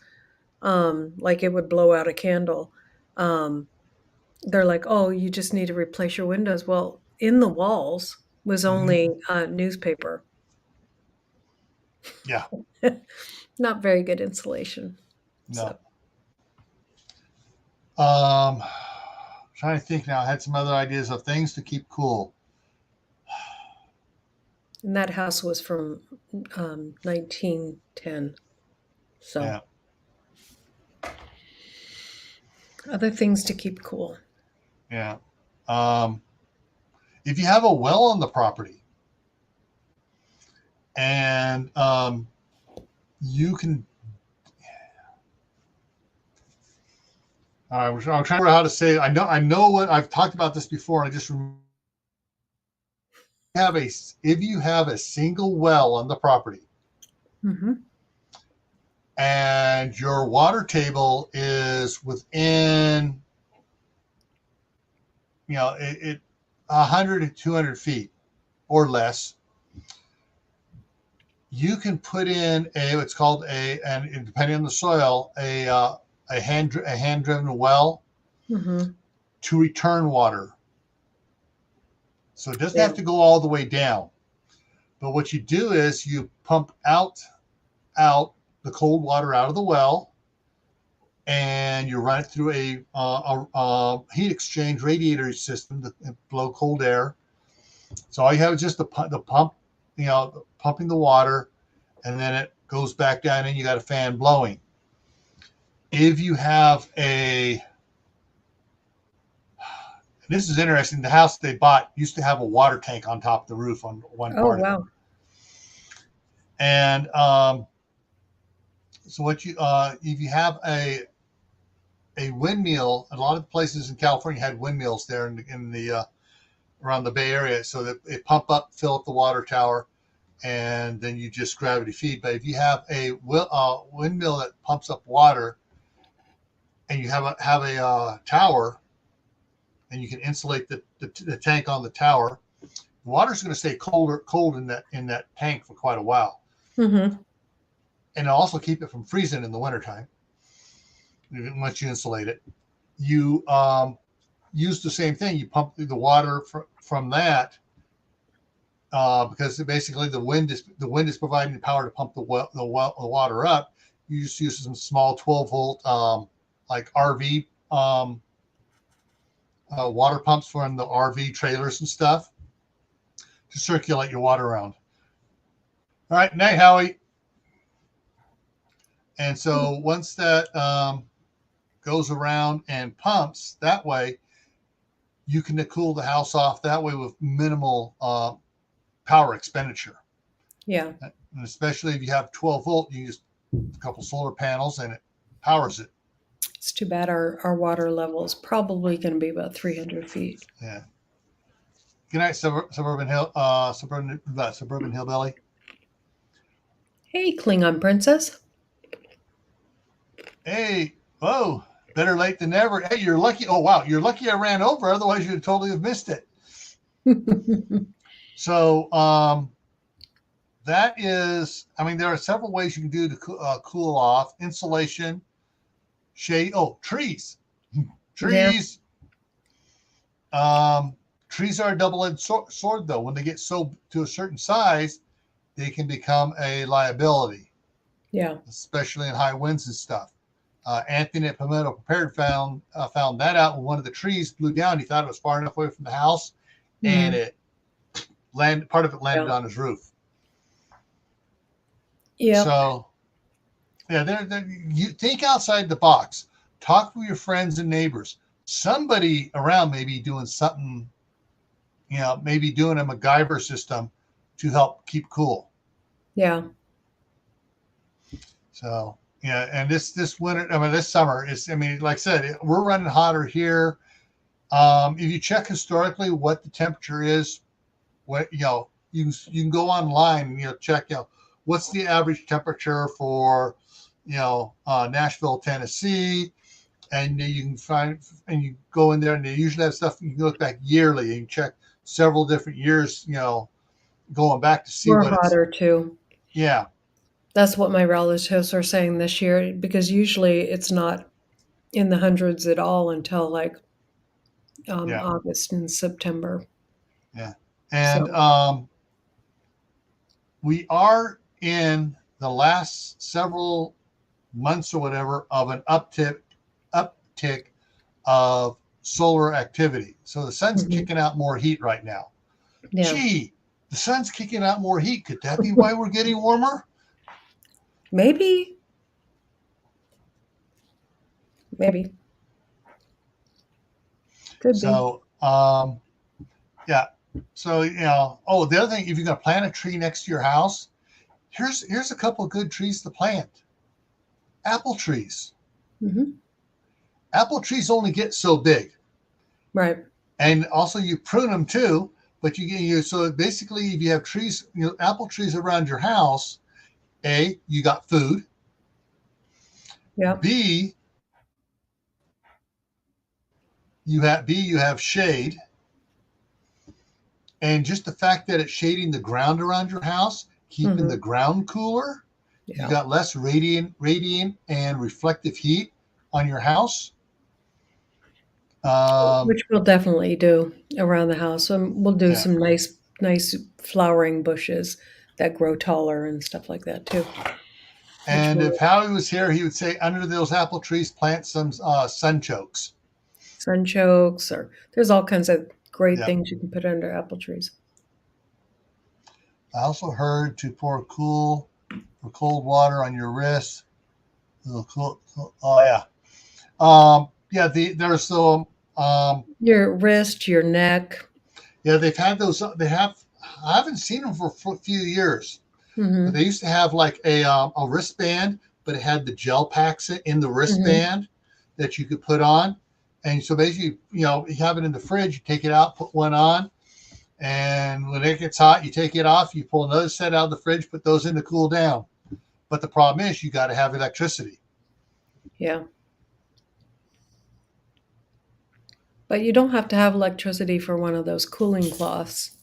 like it would blow out a candle. They're like, "Oh, you just need to replace your windows." Well, in the walls was only newspaper. Yeah. Not very good insulation. No. Trying to think now. I had some other ideas of things to keep cool. And that house was from 1910. So, yeah. Other things to keep cool. Yeah. Um, if you have a well on the property and you can, I'm trying to remember how to say it. I know what I've talked about this before. I just if you have a single well on the property Mm-hmm. and your water table is within, it 100 to 200 feet or less, you can put in it's called and depending on the soil, a hand driven well Mm-hmm. to return water. So it doesn't Yeah. have to go all the way down. But what you do is you pump out the cold water out of the well, and you run it through a heat exchange radiator system to blow cold air. So all you have is just the pump, pumping the water, and then it goes back down, and you got a fan blowing. If you have this is interesting. The house they bought used to have a water tank on top of the roof on one Oh, part of it. wow. And so what if you have a windmill, a lot of places in California had windmills there in the around the Bay Area, so that it pump up, fill up the water tower, and then you just gravity feed. But if you have a windmill that pumps up water, and you have a tower, and you can insulate the tank on the tower, the water's going to stay cold in that tank for quite a while, Mm-hmm. and it'll also keep it from freezing in the wintertime. Once you insulate it, you use the same thing. You pump the water from that because basically the wind is providing the power to pump the water up. You just use some small 12-volt like RV water pumps from the RV trailers and stuff to circulate your water around. All right, night, Howie. And so once that goes around and pumps that way, you can cool the house off that way with minimal power expenditure. Yeah. And especially if you have 12 volt, you use a couple solar panels and it powers it. It's too bad our water level is probably going to be about 300 feet. Yeah. Good night, suburban hillbilly. Hey, Klingon princess. Hey, whoa, better late than never. Hey, you're lucky. Oh wow, you're lucky I ran over. Otherwise, you'd totally have missed it. So that is, I mean, there are several ways you can do to cool off. Insulation, shade. Oh, trees. Trees. Yeah. Trees are a double-edged sword, though. When they get so to a certain size, they can become a liability. Yeah. Especially in high winds and stuff. Anthony at Pimento Prepared found that out when one of the trees blew down. He thought it was far enough away from the house, and it part of it landed on his roof. Yeah. So, yeah, you think outside the box. Talk with your friends and neighbors. Somebody around may be doing something, maybe doing a MacGyver system to help keep cool. Yeah. So, yeah, and this winter, this summer is, like I said, we're running hotter here. If you check historically what the temperature is, you can go online and check what's the average temperature for Nashville, Tennessee, and you can find, and you go in there and they usually have stuff. You can look back yearly and check several different years, going back to see We're what hotter too. Yeah. That's what my relatives are saying this year, because usually it's not in the hundreds at all until like August and September. Yeah. And we are in the last several months or whatever of an uptick of solar activity. So the sun's kicking out more heat right now. Yeah. Gee, the sun's kicking out more heat. Could that be why we're getting warmer? Maybe. Could be. So Um, yeah. So oh, the other thing, if you're gonna plant a tree next to your house, here's a couple of good trees to plant. Apple trees. Mm-hmm. Apple trees only get so big, Right. and also you prune them too. But so basically, if you have trees, apple trees around your house, you got food. Yeah. B, you have shade, and just the fact that it's shading the ground around your house, keeping the Mm-hmm. ground cooler. You Yeah. got less radiant and reflective heat on your house. Um, Which we'll definitely do around the house. We'll do yeah. some nice flowering bushes that grow taller and stuff like that too. Which And if will Howie was here, he would say under those apple trees, plant some sunchokes. sunchokes or there's all kinds of great Yeah. things you can put under apple trees. I also heard to pour cold water on your wrist. Oh yeah. Yeah. There's some. Your wrist, your neck. Yeah, they've had those. They have. I haven't seen them for a few years, but Mhm. they used to have like a wristband, but it had the gel packs in the Mhm. wristband that you could put on. And so basically, you have it in the fridge. You take it out, put one on, and when it gets hot, you take it off. You pull another set out of the fridge, put those in to cool down. But the problem is, you got to have electricity. Yeah. But you don't have to have electricity for one of those cooling cloths.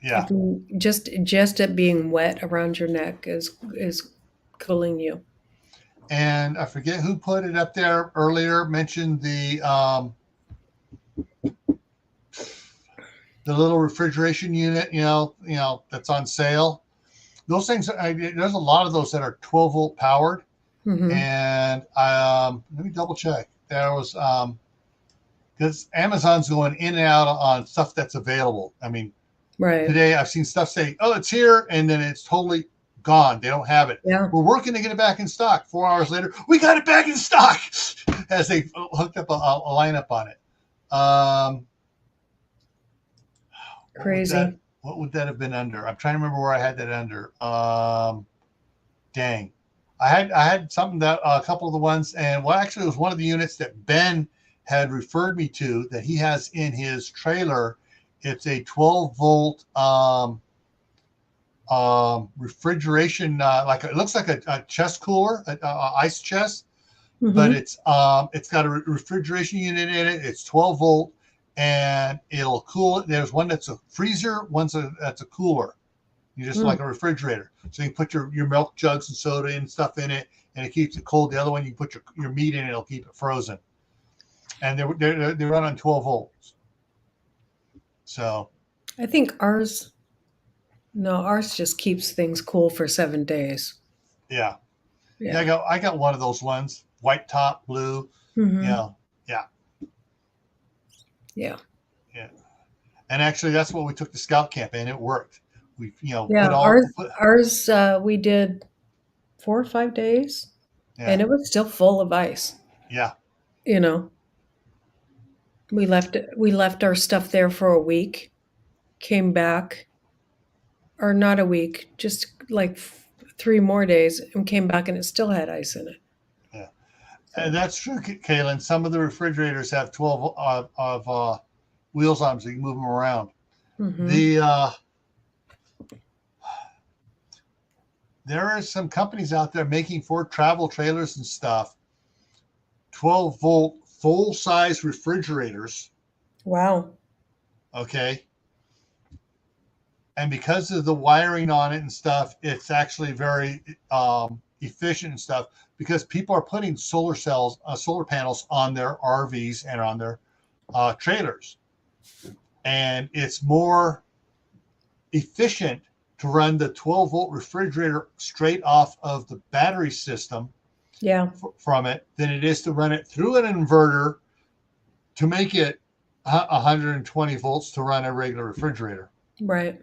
Yeah. If you just it being wet around your neck is cooling you. And I forget who put it up there earlier. Mentioned the little refrigeration unit. That's on sale. Those things. There's a lot of those that are 12-volt powered. Mhm. And let me double check. There was because Amazon's going in and out on stuff that's available. I mean, Right. today I've seen stuff say, "Oh, it's here," and then it's totally gone. They don't have it. Yeah. We're working to get it back in stock. 4 hours later, we got it back in stock as they hooked up a lineup on it. Um, what would that Crazy. what would that have been under? I'm trying to remember where I had that under. Dang, I had something that a couple of the ones, and well, actually, it was one of the units that Ben had referred me to that he has in his trailer. It's a 12-volt refrigeration, like it looks like a chest cooler, ice chest, but Mhm. it's got a refrigeration unit in it. It's 12-volt, and it'll cool it. There's one that's a freezer, that's a cooler. You just like Mm. a refrigerator, so you put your milk jugs and soda and stuff in it, and it keeps it cold. The other one, you put your meat in it, it'll keep it frozen. And they run on 12 volts. So I think ours just keeps things cool for 7 days. yeah, yeah. I Yeah. got I got one of those ones, white top, blue. Mhm. Yeah, yeah, Yeah. yeah. And actually, that's what we took to scout camp, and it worked. We Yeah, ours we did 4 or 5 days yeah, and it was still full of ice, yeah, you know. We left our stuff there for a week, came back or not a week, just like 3 more days and came back and it still had ice in it. yeah. And So, that's true, Kaylin. Some of the refrigerators have 12 of wheels on them, so you can move them around. mhm. The There are some companies out there making for travel trailers and stuff 12-volt full size refrigerators. Wow. Okay. And because of the wiring on it and stuff, it's actually very efficient and stuff because people are putting solar panels on their RVs and on their trailers. And it's more efficient to run the 12-volt refrigerator straight off of the battery system Yeah, from it than it is to run it through an inverter to make it 120 volts to run a regular refrigerator. right.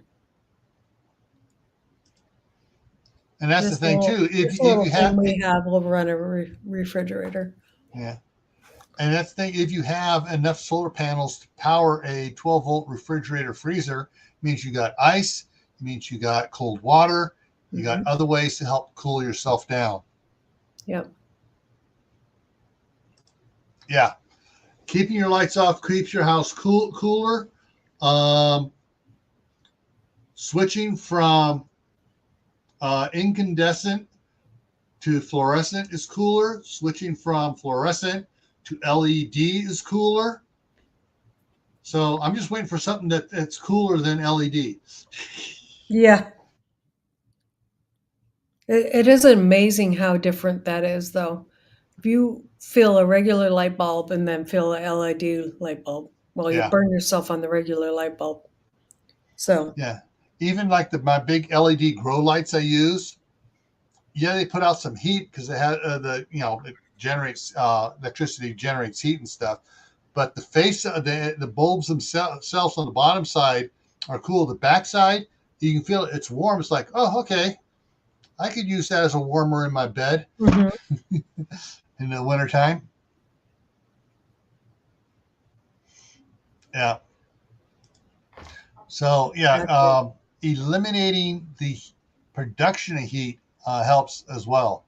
And that's the This thing little too. If this you little thing have, we have will run a refrigerator. yeah, And that's the thing, if you have enough solar panels to power a 12-volt refrigerator freezer, it means you got ice, it means you got cold water, you got other ways to help cool yourself down. Yep. Yeah. Keeping your lights off keeps your house cooler. Switching from incandescent to fluorescent is cooler. Switching from fluorescent to LED is cooler. So I'm just waiting for something that's cooler than LED. Yeah. It is amazing how different that is, though. If you fill a regular light bulb and then fill a LED light bulb, well, you Yeah. burn yourself on the regular light bulb. So Yeah. Even like my big LED grow lights I use, yeah, they put out some heat because they had it generates electricity, generates heat and stuff. But the face of the bulbs themselves on the bottom side are cool. The back side, you can feel it. It's warm. It's like, oh, okay, I could use that as a warmer in my bed in the wintertime. Yeah. So yeah, eliminating the production of heat helps as well,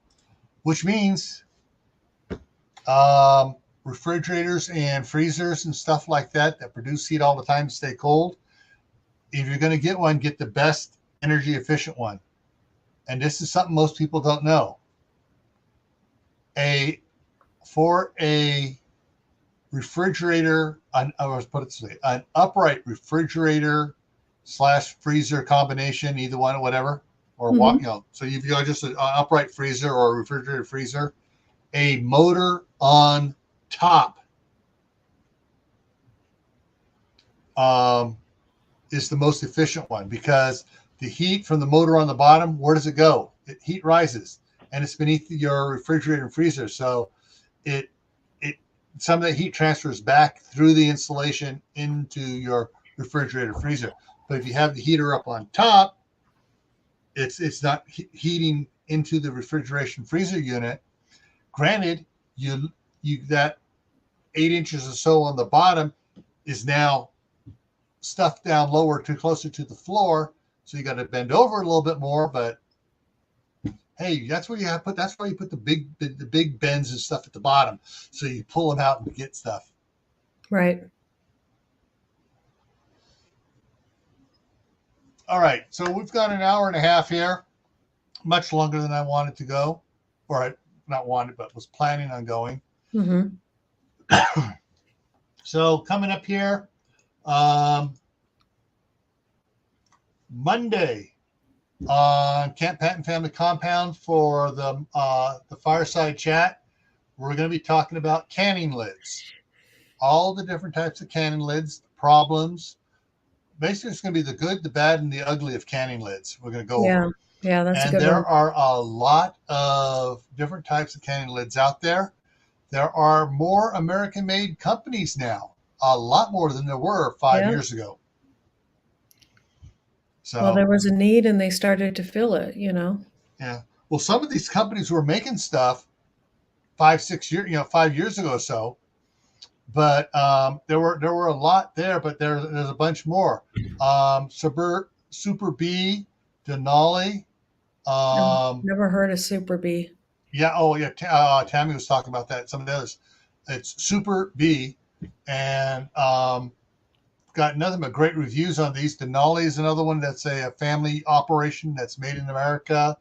which means refrigerators and freezers and stuff like that produce heat all the time to stay cold. If you're going to get one, get the best energy efficient one. And this is something most people don't know. For a refrigerator, an upright refrigerator / freezer combination, either one or whatever, or so you've got just an upright freezer or a refrigerator freezer, a motor on top is the most efficient one, because the heat from the motor on the bottom, where does it go? Heat rises, and it's beneath your refrigerator and freezer. So it some of the heat transfers back through the insulation into your refrigerator freezer. But if you have the heater up on top, it's not heating into the refrigeration freezer unit. Granted, you that 8 inches or so on the bottom is now stuffed down lower to closer to the floor, so you got to bend over a little bit more. But hey, that's where you have put. That's why you put the big bends and stuff at the bottom, so you pull them out and get stuff. Right. All right, so we've got an hour and a half here, much longer than I wanted to go, or I not wanted, but was planning on going. So coming up here, Monday on Camp Patton Family Compound for the Fireside chat, we're going to be talking about canning lids, all the different types of canning lids, problems. Basically, it's going to be the good, the bad, and the ugly of canning lids. We're going to go over. Yeah, that's a good one. And there are a lot of different types of canning lids out there. There are more American-made companies now, a lot more than there were 5 years ago. So, well, there was a need, and they started to fill it. Yeah. Well, some of these companies were making stuff 5 years ago or so, but there were a lot there. But there's a bunch more. Super B, Denali. Never heard of Super B. Yeah. Oh, yeah. Tammy was talking about that. Some of the others. It's Super B, and got nothing but great reviews on these. Denali is another one that's a family operation that's made in America.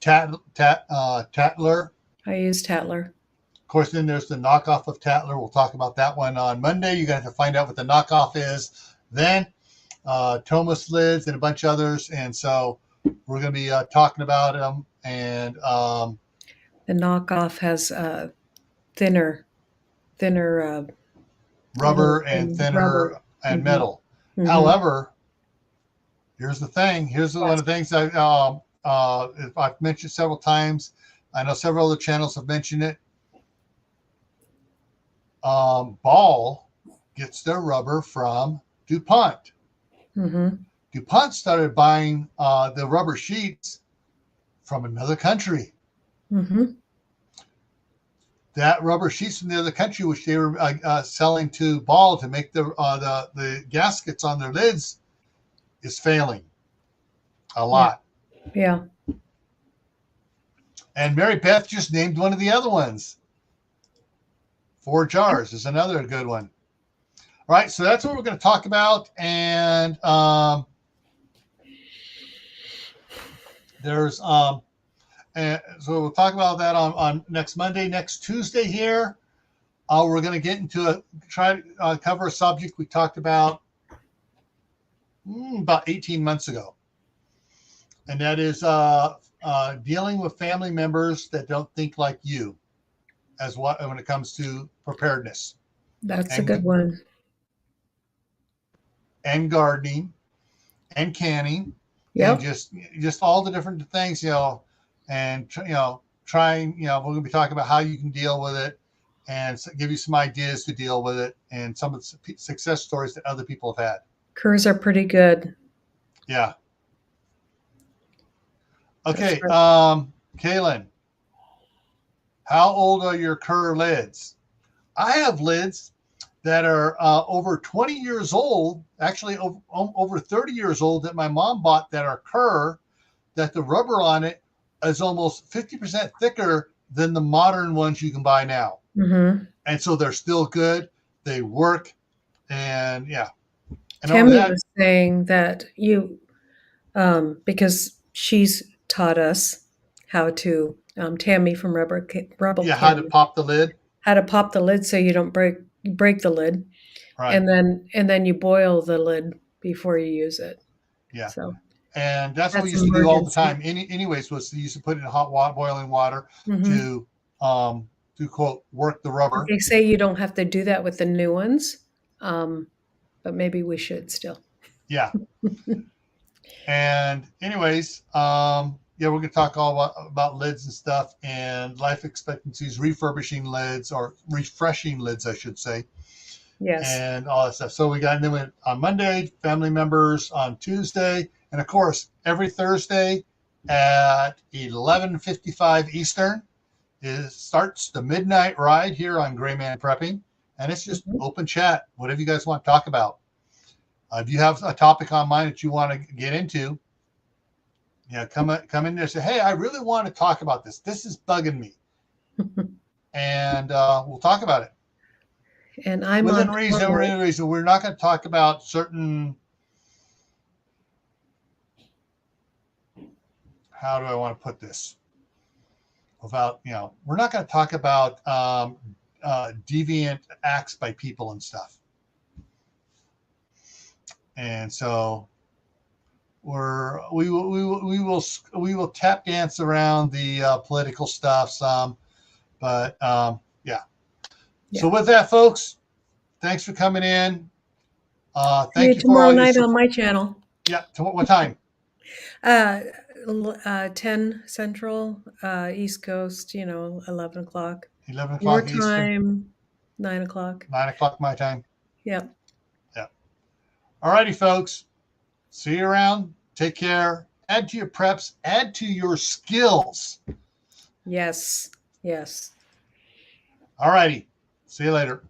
Tattler. I use Tattler. Of course, then there's the knockoff of Tattler. We'll talk about that one on Monday. You're going to have to find out what the knockoff is then. Thomas lids and a bunch of others. And so we're going to be talking about them. And the knockoff has thinner rubber and thinner and metal. However, here's the thing. Here's one of the things I've mentioned several times. I know several other channels have mentioned it. Ball gets their rubber from DuPont. DuPont started buying the rubber sheets from another country. that rubber sheets from the other country, which they were selling to Ball to make the gaskets on their lids, is failing a lot. Yeah. And Mary Beth just named one of the other ones. 4 jars is another good one. All right, so that's what we're going to talk about. And so we'll talk about that on next Monday. Next Tuesday here, we're going to get into try to cover a subject we talked about 18 months ago. And that is dealing with family members that don't think like you when it comes to preparedness. That's a good one. And gardening and canning. Yep. And just all the different things, and trying, we're going to be talking about how you can deal with it and give you some ideas to deal with it and some of the success stories that other people have had. Curs are pretty good. Yeah. Okay. Right. Kaylin, how old are your cur lids? I have lids that are over 20 years old, actually over 30 years old, that my mom bought that are cur, that the rubber on it is almost 50% thicker than the modern ones you can buy now. Mm-hmm. And so they're still good. They work. And yeah. And Tammy was saying that you, because she's taught us how to, Tammy from Rebel yeah, how to pop the lid. How to pop the lid so you don't break the lid. Right. And then you boil the lid before you use it. Yeah. So and that's what we used to do all the time. Anyways, was you used to put it in hot water, boiling water to quote work the rubber. They say you don't have to do that with the new ones, but maybe we should still. Yeah. And anyways, we're going to talk all about lids and stuff and life expectancies, refurbishing lids or refreshing lids, I should say. Yes. And all that stuff. So we got, and then on Monday, family members on Tuesday. And of course, every Thursday at 11:55 Eastern, it starts the midnight ride here on GrayManPrepping. And it's just open chat, whatever you guys want to talk about. If you have a topic on mind that you want to get into, come in there and say, hey, I really want to talk about this. This is bugging me. And we'll talk about it. And I'm within reason. We're not going to talk about certain. How do I want to put this? Without, we're not going to talk about deviant acts by people and stuff. And so we will tap dance around the political stuff some, but yeah. So with that, folks, thanks for coming in. Thank you tomorrow night on my channel. Yeah. What time? 10 Central, East Coast. 11 o'clock. 11 o'clock Your time. 9 o'clock. 9 o'clock my time. Yep. Yeah. All righty, folks. See you around. Take care. Add to your preps. Add to your skills. Yes. Yes. All righty. See you later.